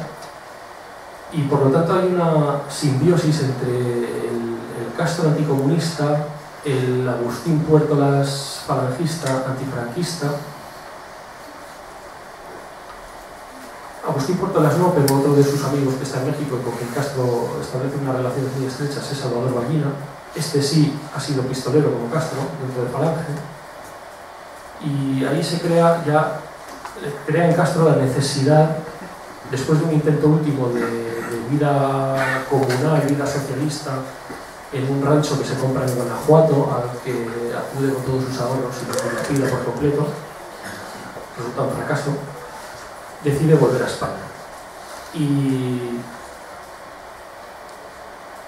y por lo tanto hay una simbiosis entre el Castro anticomunista, el Agustín Puertolas falangista, antifranquista. Agustín Puertolas no, pero otro de sus amigos que está en México y con quien Castro establece una relación muy estrecha es Salvador Ballina. Este sí ha sido pistolero como Castro dentro de Falange y ahí se crea en Castro la necesidad, después de un intento último de vida comunal, vida socialista en un rancho que se compra en Guanajuato, al que acude con todos sus ahorros y lo dilapida por completo, resulta un fracaso, decide volver a España. Y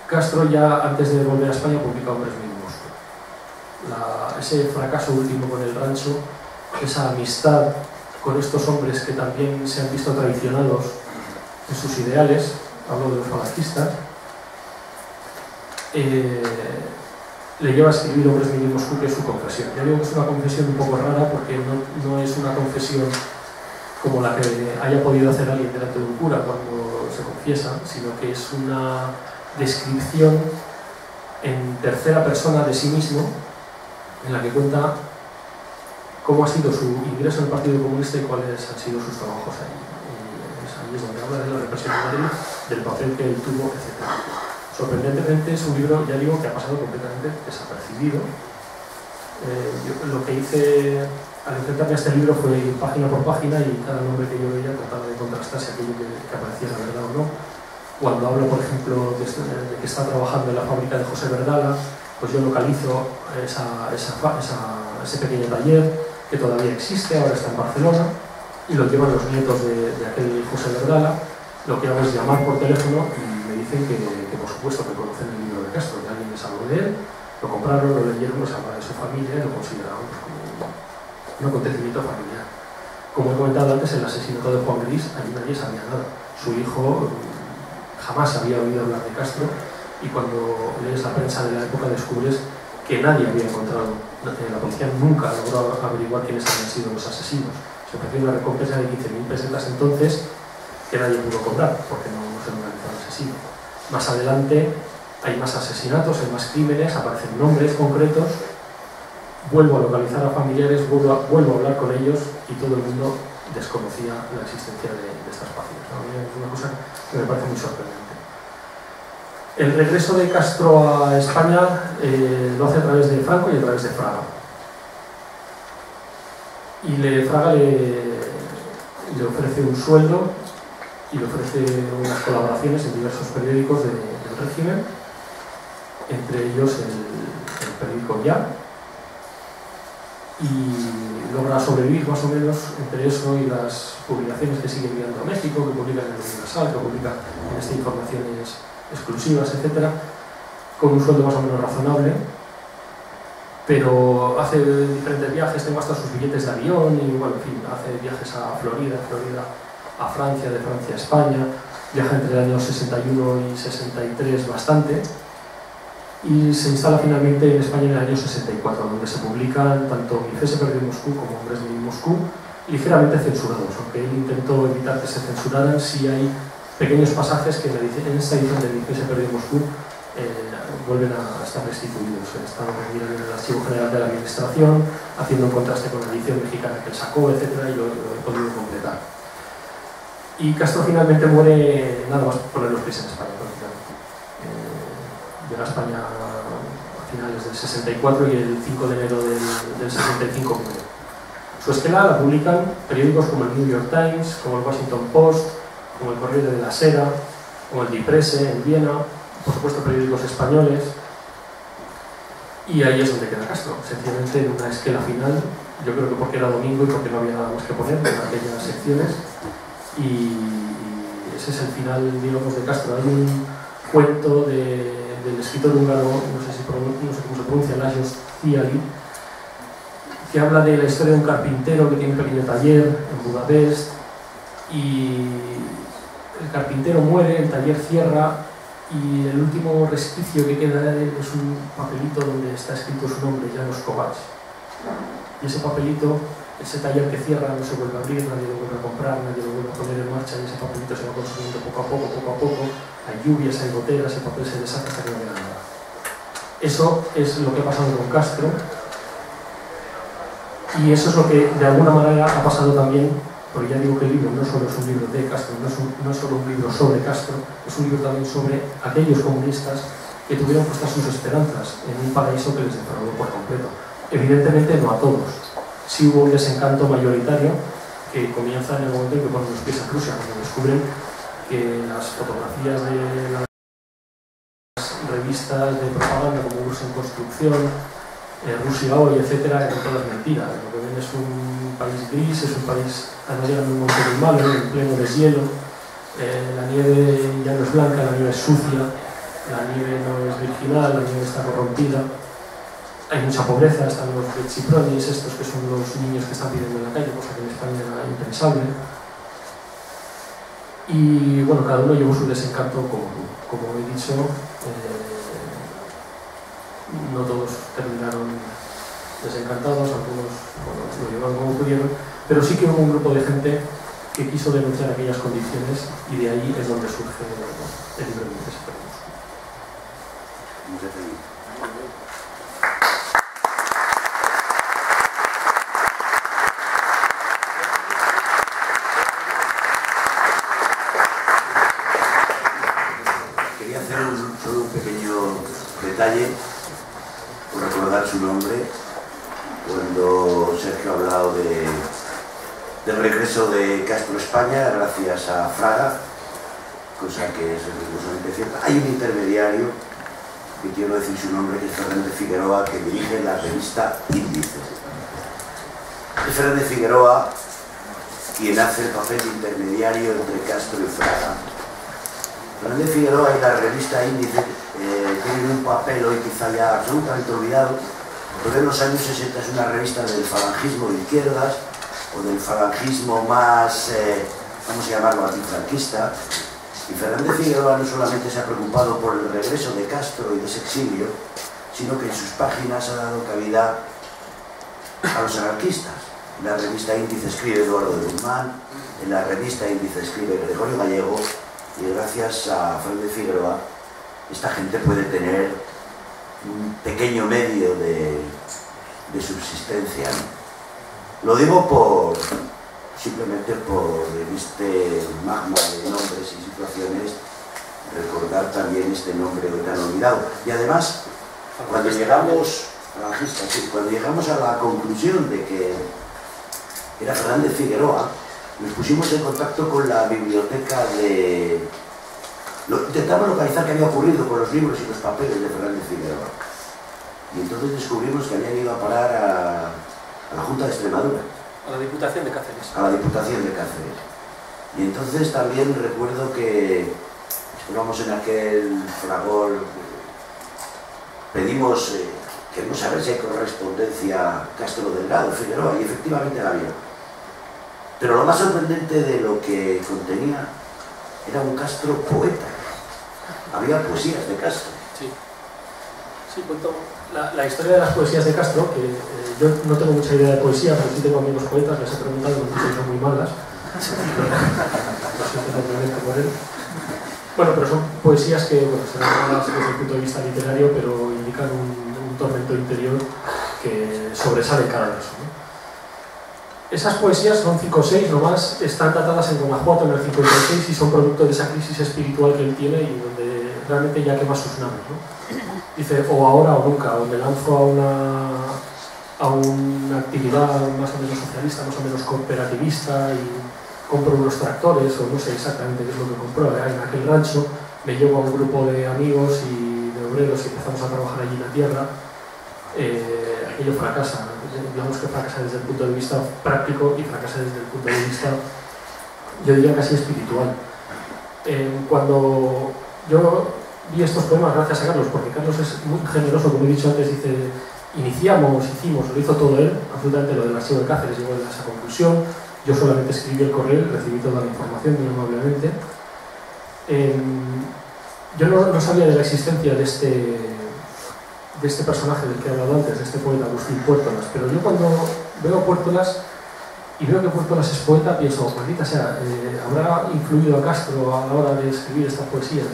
Castro ya antes de volver a España publica Hombres Mínimos. Ese fracaso último con el rancho, esa amistad con estos hombres que también se han visto traicionados en sus ideales, hablo de los falangistas, le lleva a escribir Hombres Mínimos, que es su confesión. Ya digo que es una confesión un poco rara porque no es una confesión como la que haya podido hacer alguien delante de un cura cuando se confiesa, sino que es una descripción en tercera persona de sí mismo, en la que cuenta cómo ha sido su ingreso en el Partido Comunista y cuáles han sido sus trabajos ahí. Ahí es donde habla de la represión de Madrid, del papel que él tuvo, etc. Sorprendentemente es un libro, ya digo, que ha pasado completamente desapercibido. Lo que hice al enfrentarme a este libro fue ir página por página y cada nombre que yo veía trataba de contrastar si aquello que aparecía era verdad o no. Cuando hablo, por ejemplo, de que está trabajando en la fábrica de José Verdala, pues yo localizo ese pequeño taller que todavía existe, ahora está en Barcelona, y lo llevan los nietos de aquel José Verdala. Lo que hago es llamar por teléfono y me dicen que por supuesto que conocen el libro de Castro, que alguien les habló de él, lo compraron, lo leyeron, nos hablaba de su familia y lo consideraban pues, como un acontecimiento familiar. Como he comentado antes, el asesinato de Juan Gris, allí nadie sabía nada. Su hijo jamás había oído hablar de Castro y cuando lees la prensa de la época descubres que nadie había encontrado, la policía nunca logró averiguar quiénes habían sido los asesinos. Se ofreció una recompensa de 15.000 pesetas entonces que nadie pudo cobrar porque no se localizó el asesino. Más adelante hay más asesinatos, hay más crímenes, aparecen nombres concretos, vuelvo a localizar a familiares, vuelvo a hablar con ellos y todo el mundo desconocía la existencia de estas páginas. ¿No? Es una cosa que me parece muy sorprendente. El regreso de Castro a España lo hace a través de Franco y a través de Fraga. Y Fraga le ofrece un sueldo y le ofrece unas colaboraciones en diversos periódicos del régimen, entre ellos el periódico Ya, y logra sobrevivir más o menos entre eso y las publicaciones que sigue enviando a México, que publican en el Universal, que publican en informaciones exclusivas, etcétera, con un sueldo más o menos razonable, pero hace diferentes viajes, tengo hasta sus billetes de avión y bueno, en fin, hace viajes a Florida, a Francia, de Francia a España, viaja entre el año 61 y 63 bastante, y se instala finalmente en España en el año 64, donde se publican tanto Mi fe se perdió en Moscú como Hombres de Moscú, ligeramente censurados, aunque él intentó evitar que se censuraran. Sí hay pequeños pasajes que en esta edición de Mi fe se perdió en Moscú vuelven a estar restituidos. Están mirando en el Archivo General de la Administración, haciendo un contraste con la edición mexicana que él sacó, etc., y lo he podido completar. Y Castro finalmente muere nada más poner los pies en España, prácticamente. Llega a España a finales del 64 y el 5 de enero del 65 muere. Su esquela la publican periódicos como el New York Times, como el Washington Post, como el Corriere de la Sera, como el Die Presse en Viena, por supuesto periódicos españoles, y ahí es donde queda Castro, sencillamente en una esquela final, yo creo que porque era domingo y porque no había nada más que poner en aquellas secciones, y ese es el final, digamos, de Castro. Hay un cuento del escritor húngaro, no sé cómo se pronuncia, Lajos Ziali, que habla de la historia de un carpintero que tiene un pequeño taller en Budapest, y el carpintero muere, el taller cierra, y el último resquicio que queda de él es un papelito donde está escrito su nombre, János Kovács. Y ese papelito, ese taller que cierra, no se vuelve a abrir, nadie lo vuelve a comprar, nadie lo vuelve a poner en marcha, y ese papelito se va consumiendo poco a poco, hay lluvias, hay goteras, el papel se deshace hasta que no queda nada. Eso es lo que ha pasado con Castro, y eso es lo que de alguna manera ha pasado también, porque ya digo que el libro no solo es un libro de Castro, no es solo un libro sobre Castro, es un libro también sobre aquellos comunistas que tuvieron puestas sus esperanzas en un paraíso que les defraudó por completo. Evidentemente no a todos. Sí hubo un desencanto mayoritario que comienza en el momento en que ponen los pies a Rusia, cuando descubren que las fotografías de las revistas de propaganda como Rusia en Construcción, Rusia Hoy, etcétera, eran todas mentiras. Lo que ven es un país gris, es un país, además en un monte muy malo, en pleno deshielo, la nieve ya no es blanca, la nieve es sucia, la nieve no es virginal, la nieve está corrompida, hay mucha pobreza, están los chipronis, estos que son los niños que están pidiendo en la calle, cosa que en España era impensable. Y bueno, cada uno llevó su desencanto como he dicho. No todos terminaron desencantados, algunos lo llevaron como pudieron, pero sí que hubo un grupo de gente que quiso denunciar aquellas condiciones, y de ahí es donde surge el libro de Intereses Perdidos. Muchas gracias. Quería hacer solo un pequeño detalle por recordar su nombre. Cuando Sergio ha hablado del regreso de Castro a España gracias a Fraga, cosa que es rigurosamente cierta, hay un intermediario, que quiero decir su nombre, que es Fernández Figueroa, que dirige la revista Índice. Es Fernández Figueroa quien hace el papel de intermediario entre Castro y Fraga. Fernández Figueroa y la revista Índice tienen un papel hoy quizá ya absolutamente olvidado, porque en los años 60 es una revista del falangismo de izquierdas, o del falangismo más, vamos a llamarlo antifranquista, y Fernández Figueroa no solamente se ha preocupado por el regreso de Castro y de ese exilio, sino que en sus páginas ha dado cabida a los anarquistas. En la revista Índice escribe Eduardo de Guzmán, en la revista Índice escribe Gregorio Gallego, y gracias a Fernández Figueroa esta gente puede tener un pequeño medio de subsistencia, ¿no? Lo digo simplemente por este magma de nombres y situaciones, recordar también este nombre hoy tan olvidado. Y además, cuando llegamos a la conclusión de que era Fernández Figueroa, nos pusimos en contacto con la biblioteca intentamos localizar qué había ocurrido con los libros y los papeles de Fernández Figueroa. Y entonces descubrimos que habían ido a parar a la Junta de Extremadura. A la Diputación de Cáceres. A la Diputación de Cáceres. Y entonces también recuerdo que estábamos en aquel fragor, pedimos, queremos saber si hay correspondencia Castro Delgado, Figueroa, y efectivamente la había. Pero lo más sorprendente de lo que contenía era un Castro poeta. Había poesías de Castro. Sí. Sí, cuento la historia de las poesías de Castro, que yo no tengo mucha idea de poesía, pero sí tengo amigos poetas, les he preguntado, me dicen que son muy malas. Lo siento enormemente por él. Bueno, pero son poesías que serán malas desde el punto de vista literario, pero indican un tormento interior que sobresale cada verso, ¿no? Esas poesías, son 5 o 6 nomás, están datadas en Guanajuato en el 56 y son producto de esa crisis espiritual que él tiene y donde realmente ya quema sus naves, ¿no? Dice, o ahora o nunca, o me lanzo a una actividad más o menos socialista, más o menos cooperativista y compro unos tractores, o no sé exactamente qué es lo que compró. En aquel rancho me llevo a un grupo de amigos y de obreros y empezamos a trabajar allí en la tierra. Aquello fracasa, digamos que fracasa desde el punto de vista práctico y fracasa desde el punto de vista, yo diría, casi espiritual. Cuando yo vi estos poemas, gracias a Carlos, porque Carlos es muy generoso, como he dicho antes, dice, hicimos, lo hizo todo él, absolutamente lo del archivo de Cáceres, llegó a esa conclusión, yo solamente escribí el correo, recibí toda la información muy amablemente. Yo no sabía de la existencia de este personaje del que he hablado antes, de este poeta Agustín Puertolas, pero yo cuando veo a Puertolas y veo que Puertolas es poeta, pienso, maldita sea, ¿habrá influido a Castro a la hora de escribir estas poesías?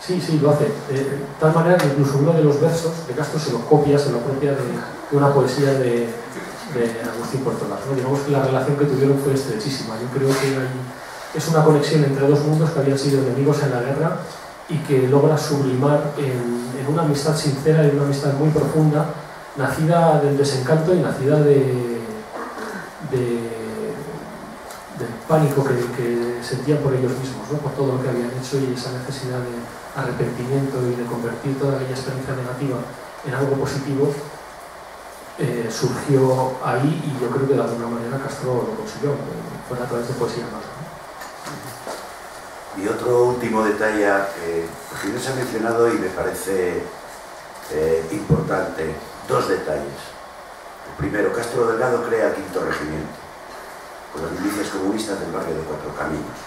Sí, lo hace. De tal manera que incluso uno de los versos de Castro se lo copia, se lo apropia de una poesía de Agustín Puertolas, ¿no? Digamos que la relación que tuvieron fue estrechísima. Yo creo que es una conexión entre dos mundos que habían sido enemigos en la guerra y que logra sublimar en una amistad sincera y una amistad muy profunda, nacida del desencanto y nacida del pánico que sentían por ellos mismos, ¿no? Por todo lo que habían hecho y esa necesidad de arrepentimiento y de convertir toda aquella experiencia negativa en algo positivo, surgió ahí y yo creo que de alguna manera Castro lo consiguió, fue a través de poesía más, ¿no? Y otro último detalle que no se ha mencionado y me parece importante, 2 detalles. El primero, Castro Delgado crea el 5º regimiento con las milicias comunistas del barrio de Cuatro Caminos.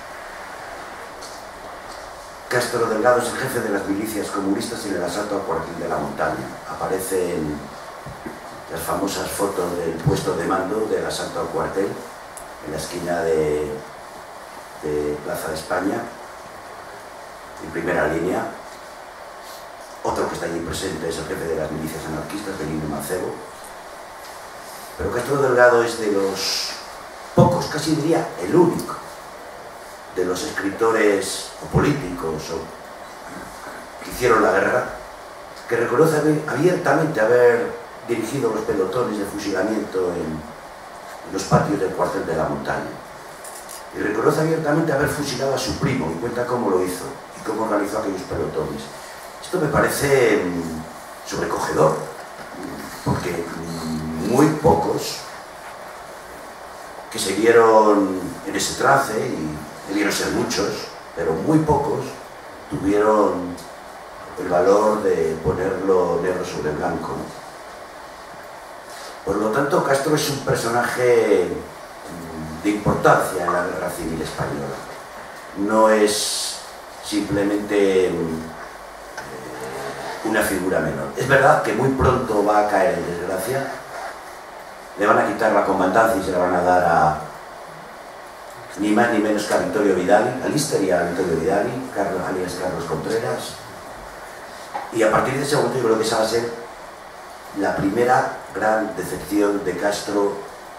Castro Delgado es el jefe de las milicias comunistas en el asalto al cuartel de la montaña. Aparece en las famosas fotos del puesto de mando del asalto al cuartel, en la esquina de de Plaza de España, en primera línea. Otro que está allí presente es el jefe de las milicias anarquistas, Benigno Mancebo. Pero Castro Delgado es de los pocos, casi diría el único, de los escritores o políticos que hicieron la guerra, que reconoce abiertamente haber dirigido los pelotones de fusilamiento en los patios del cuartel de la Montaña. Y reconoce abiertamente haber fusilado a su primo y cuenta cómo lo hizo y cómo organizó aquellos pelotones. Esto me parece sobrecogedor, porque muy pocos que se vieron en ese trance, y debieron ser muchos, pero muy pocos tuvieron el valor de ponerlo negro sobre blanco. Por lo tanto, Castro es un personaje de importancia en la Guerra Civil Española. No es simplemente una figura menor. Es verdad que muy pronto va a caer en desgracia. Le van a quitar la comandancia y se la van a dar a ni más ni menos que a Vittorio Vidali, a Lister y a Vittorio Vidali, alias Carlos Contreras. Y a partir de ese momento yo creo que esa va a ser la primera gran decepción de Castro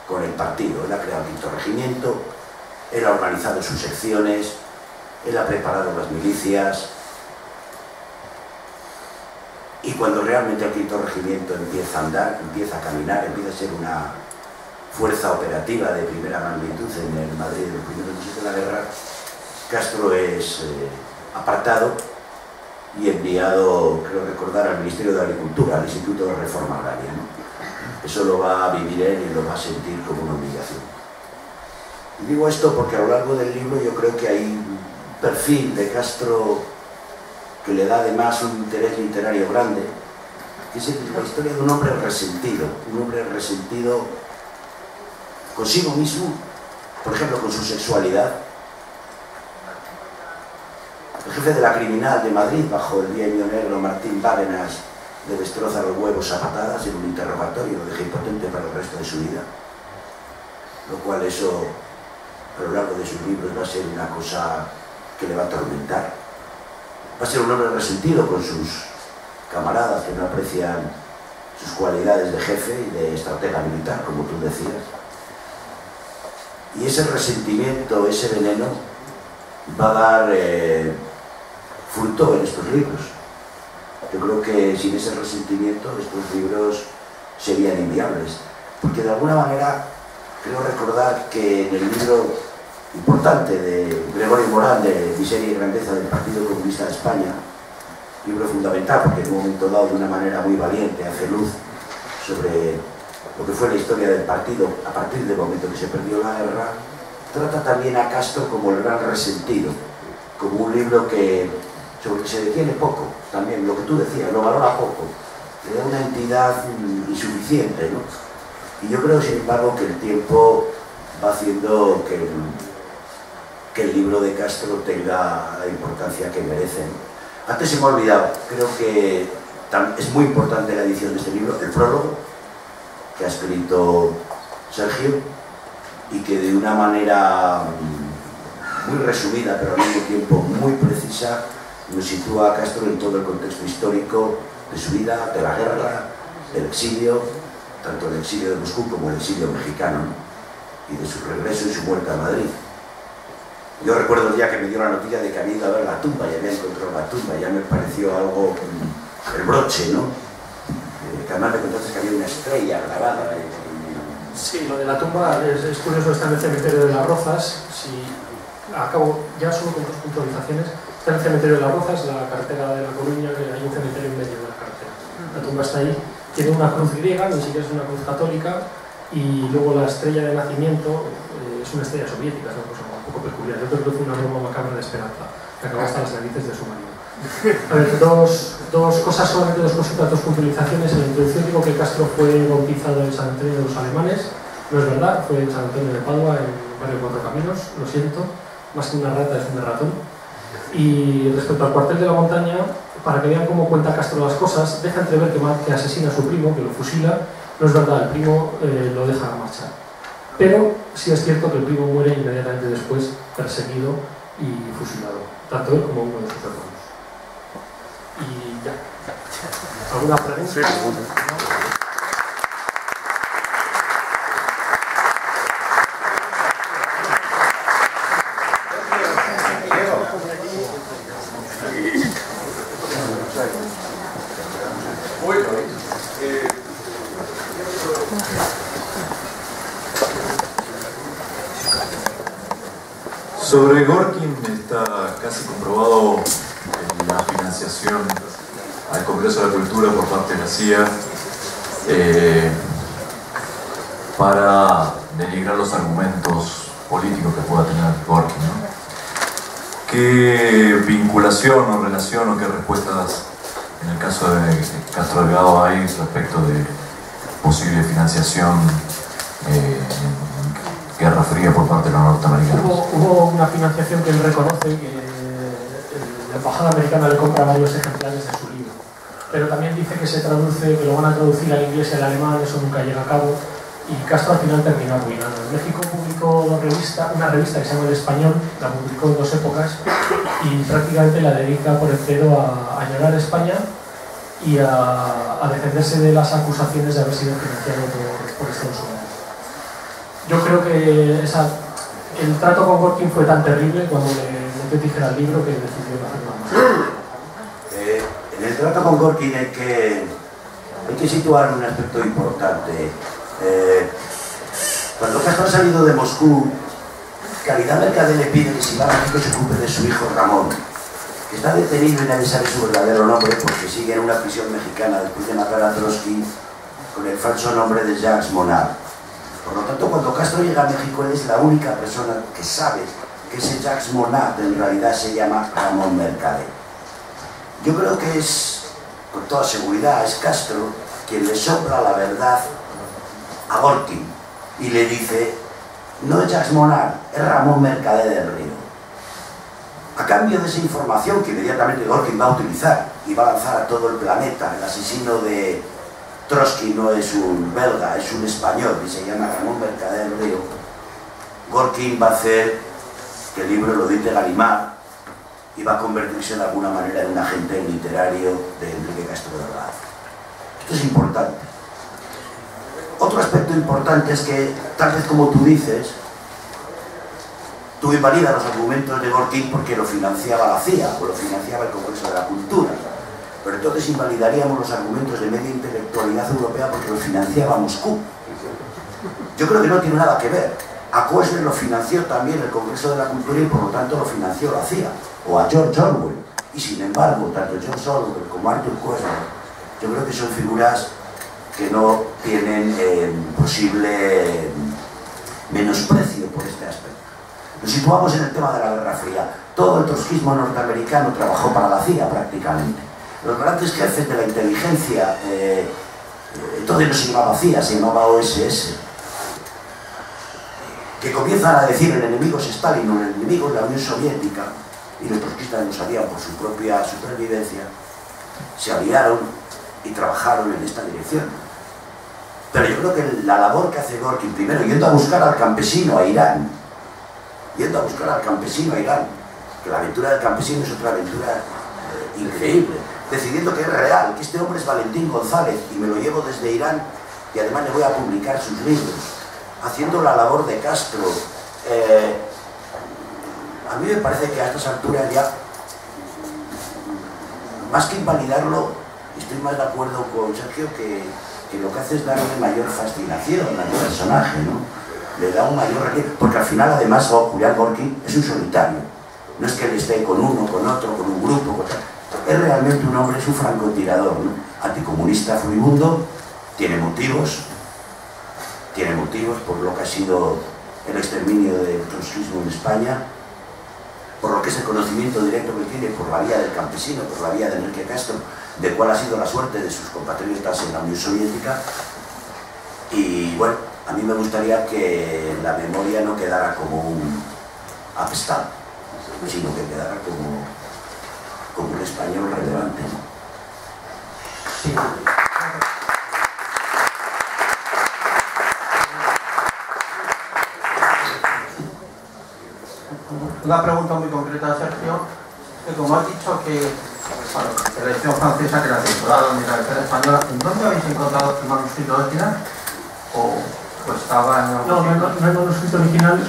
con el partido. Él ha creado el quinto regimiento, él ha organizado sus secciones, él ha preparado las milicias, y cuando realmente el quinto regimiento empieza a andar, empieza a caminar, empieza a ser una fuerza operativa de primera magnitud en el Madrid de los primeros meses de la guerra, Castro es apartado y enviado, creo recordar, al Ministerio de Agricultura, al Instituto de Reforma Agraria, ¿no? Eso lo va a vivir él y lo va a sentir como una humillación. Y digo esto porque a lo largo del libro yo creo que hay un perfil de Castro que le da además un interés literario grande, que es la historia de un hombre resentido consigo mismo, por ejemplo con su sexualidad. El jefe de la criminal de Madrid, bajo el bienio negro, Martín Bárcenas, le destroza los huevos a patadas en un interrogatorio, lo deja impotente para el resto de su vida, lo cual eso a lo largo de sus libros va a ser una cosa que le va a atormentar. Va a ser un hombre resentido con sus camaradas que no aprecian sus cualidades de jefe y de estratega militar, como tú decías. Y ese resentimiento, ese veneno, va a dar fruto en estos libros. Yo creo que sin ese resentimiento estos libros serían inviables, porque de alguna manera creo recordar que en el libro importante de Gregorio Morán, de Miseria y Grandeza del Partido Comunista de España, libro fundamental porque en un momento dado de una manera muy valiente hace luz sobre lo que fue la historia del partido a partir del momento que se perdió la guerra, trata también a Castro como el gran resentido, como un libro sobre el que se detiene poco, también lo que tú decías, lo valora poco, le da una entidad insuficiente, ¿no? Y yo creo, sin embargo, que el tiempo va haciendo que el libro de Castro tenga la importancia que merece. Antes se me ha olvidado, creo que es muy importante la edición de este libro, el prólogo que ha escrito Sergio, y que de una manera muy resumida, pero al mismo tiempo muy precisa, nos sitúa a Castro en todo el contexto histórico de su vida, de la guerra, del exilio, tanto el exilio de Moscú como el exilio mexicano, y de su regreso y su muerte a Madrid. Yo recuerdo el día que me dio la noticia de que había ido a ver la tumba y había encontrado la tumba, ya me pareció algo, el broche, ¿no? Que además me contaste que había una estrella grabada. Sí, lo de la tumba es curioso, está en el cementerio de las Rozas. Si acabo ya solo con dos puntualizaciones. Está en el cementerio de las Rozas, la carretera de La Coruña, que hay un cementerio en medio de la carretera. La tumba está ahí, tiene una cruz griega, ni siquiera es una cruz católica, y luego la estrella de nacimiento es una estrella soviética, es una cosa un poco peculiar. Yo creo que fue una broma macabra de Esperanza, que acabó hasta las narices de su marido. A ver, dos cosas, solamente dos cositas, dos puntualizaciones. En la introducción digo que Castro fue bautizado en San Antonio de los Alemanes. No es verdad, fue en San Antonio de Padua, en el barrio Cuatro Caminos, lo siento. Más que una rata, es un ratón. Y respecto al cuartel de la Montaña, para que vean cómo cuenta Castro las cosas, deja entrever que asesina a su primo, que lo fusila. No es verdad, el primo lo deja marchar. pero sí es cierto que el primo muere inmediatamente después, perseguido y fusilado, tanto él como uno de sus hermanos. Y ya. ¿Alguna pregunta? Sí, Sobre Gorkin está casi comprobado la financiación al Congreso de la Cultura por parte de la CIA para denigrar los argumentos políticos que pueda tener Gorkin, ¿no? ¿Qué vinculación o relación o qué respuestas en el caso de Castro Delgado hay respecto de posible financiación en Guerra Fría por parte de los norteamericanos? Hubo una financiación que él reconoce, que la embajada americana le compra varios ejemplares de su libro, pero también dice que se traduce, que lo van a traducir al inglés y al alemán, eso nunca llega a cabo, y Castro al final terminó arruinando. En México publicó una revista que se llama El Español, la publicó en 2 épocas y prácticamente la dedica por entero a añorar España y a defenderse de las acusaciones de haber sido financiado por Estados Unidos. Yo creo que el trato con Gorkin fue tan terrible cuando le metió tijera al libro que decidió no hacer nada más. En el trato con Gorkin hay que situar un aspecto importante. Cuando Castro ha salido de Moscú, Caridad Mercader le pide que si va a México se ocupe de su hijo Ramón, que está detenido y nadie sabe su verdadero nombre porque sigue en una prisión mexicana después de matar a Trotsky con el falso nombre de Jacques Monod. Por lo tanto, cuando Castro llega a México, él es la única persona que sabe que ese Jacques Monod en realidad se llama Ramón Mercader. Yo creo que es, con toda seguridad, es Castro quien le sopla la verdad a Gorkin y le dice: no es Jacques Monod, es Ramón Mercader del Río. A cambio de esa información que inmediatamente Gorkin va a utilizar y va a lanzar a todo el planeta, el asesino de Trotsky no es un belga, es un español y se llama Ramón Mercader del Río, Gorkin va a hacer que el libro lo edite Gallimard y va a convertirse de alguna manera en un agente literario de Enrique Castro Delgado. Esto es importante. Otro aspecto importante es que, tal vez como tú dices, tú invalidas los argumentos de Gorkin porque lo financiaba la CIA o lo financiaba el Congreso de la Cultura, pero entonces invalidaríamos los argumentos de media intelectualidad europea porque lo financiaba Moscú. Yo creo que no tiene nada que ver. A Koestler lo financió también el Congreso de la Cultura y por lo tanto lo financió la CIA, o a George Orwell, y sin embargo tanto George Orwell como Arthur Koestler yo creo que son figuras que no tienen posible menosprecio por este aspecto. Nos situamos en el tema de la Guerra Fría. Todo el trotskismo norteamericano trabajó para la CIA prácticamente. Los grandes jefes de la inteligencia, entonces no se llamaba CIA, se llamaba OSS, que comienzan a decir el enemigo es Stalin o el enemigo es la Unión Soviética, y los trotskistas lo sabían por su propia supervivencia, se aliaron y trabajaron en esta dirección. Pero yo creo que la labor que hace Gorkin, primero yendo a buscar al campesino a Irán, que la aventura del campesino es otra aventura increíble, decidiendo que es real, que este hombre es Valentín González y me lo llevo desde Irán y además le voy a publicar sus libros, haciendo la labor de Castro. A mí me parece que a estas alturas ya, más que invalidarlo, estoy más de acuerdo con Sergio que lo que hace es darle mayor fascinación al personaje, ¿no? Le da un mayor relieve, porque al final además Julián Gorkin es un solitario, no es que él esté con uno, con otro, con un grupo, es realmente un hombre, es un francotirador, ¿no? Anticomunista furibundo, tiene motivos por lo que ha sido el exterminio del trotskismo en España, por lo que es el conocimiento directo que tiene por la vía del campesino, por la vía de Enrique Castro, de cuál ha sido la suerte de sus compatriotas en la Unión Soviética. Y bueno, a mí me gustaría que la memoria no quedara como un apestado, sino que quedara como un español relevante, ¿no? Sí. Una pregunta muy concreta a Sergio, que como has dicho que bueno, la edición francesa que la censuraron y la edición española, ¿en dónde habéis encontrado el manuscrito original? ¿O estaba en No hay manuscrito original,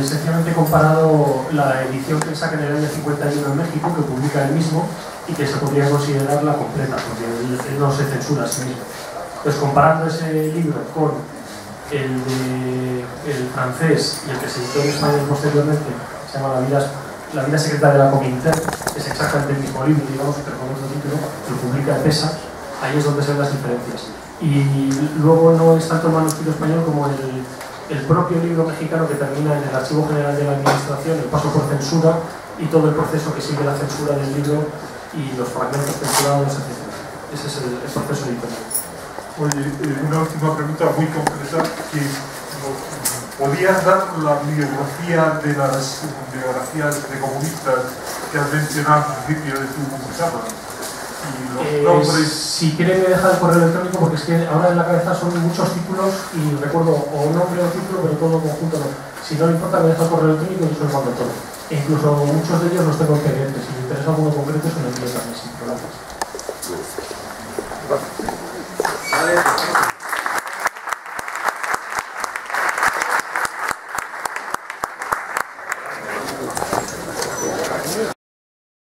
sencillamente he comparado la edición que saca en el año 51 en México, que publica él mismo, y que se podría considerar la completa, porque él no se censura a sí mismo. Pues comparando ese libro con el francés y el que se editó en España posteriormente, se llama La vida secreta de la Comintern, que es exactamente el mismo libro, digamos, pero con otro título, que lo publica Pesa, ahí es donde se ven las diferencias. Y luego no es tanto el manuscrito español como el propio libro mexicano que termina en el Archivo General de la Administración, el paso por censura y todo el proceso que sigue la censura del libro y los fragmentos censurados, etc. Ese es el proceso editorial. Oye, una última pregunta muy concreta, que ¿podrías dar la biografía de las biografías de comunistas que has mencionado al principio de tu charla? Y los nombres... Si quieren me deja el correo electrónico, porque es que ahora en la cabeza son muchos títulos y recuerdo o nombre o título, pero todo conjunto no. Si no le importa me deja el correo electrónico y yo se lo mando todo. E incluso muchos de ellos los tengo en PDF. Si me interesa alguno concreto se lo envío también sin problemas. Vale.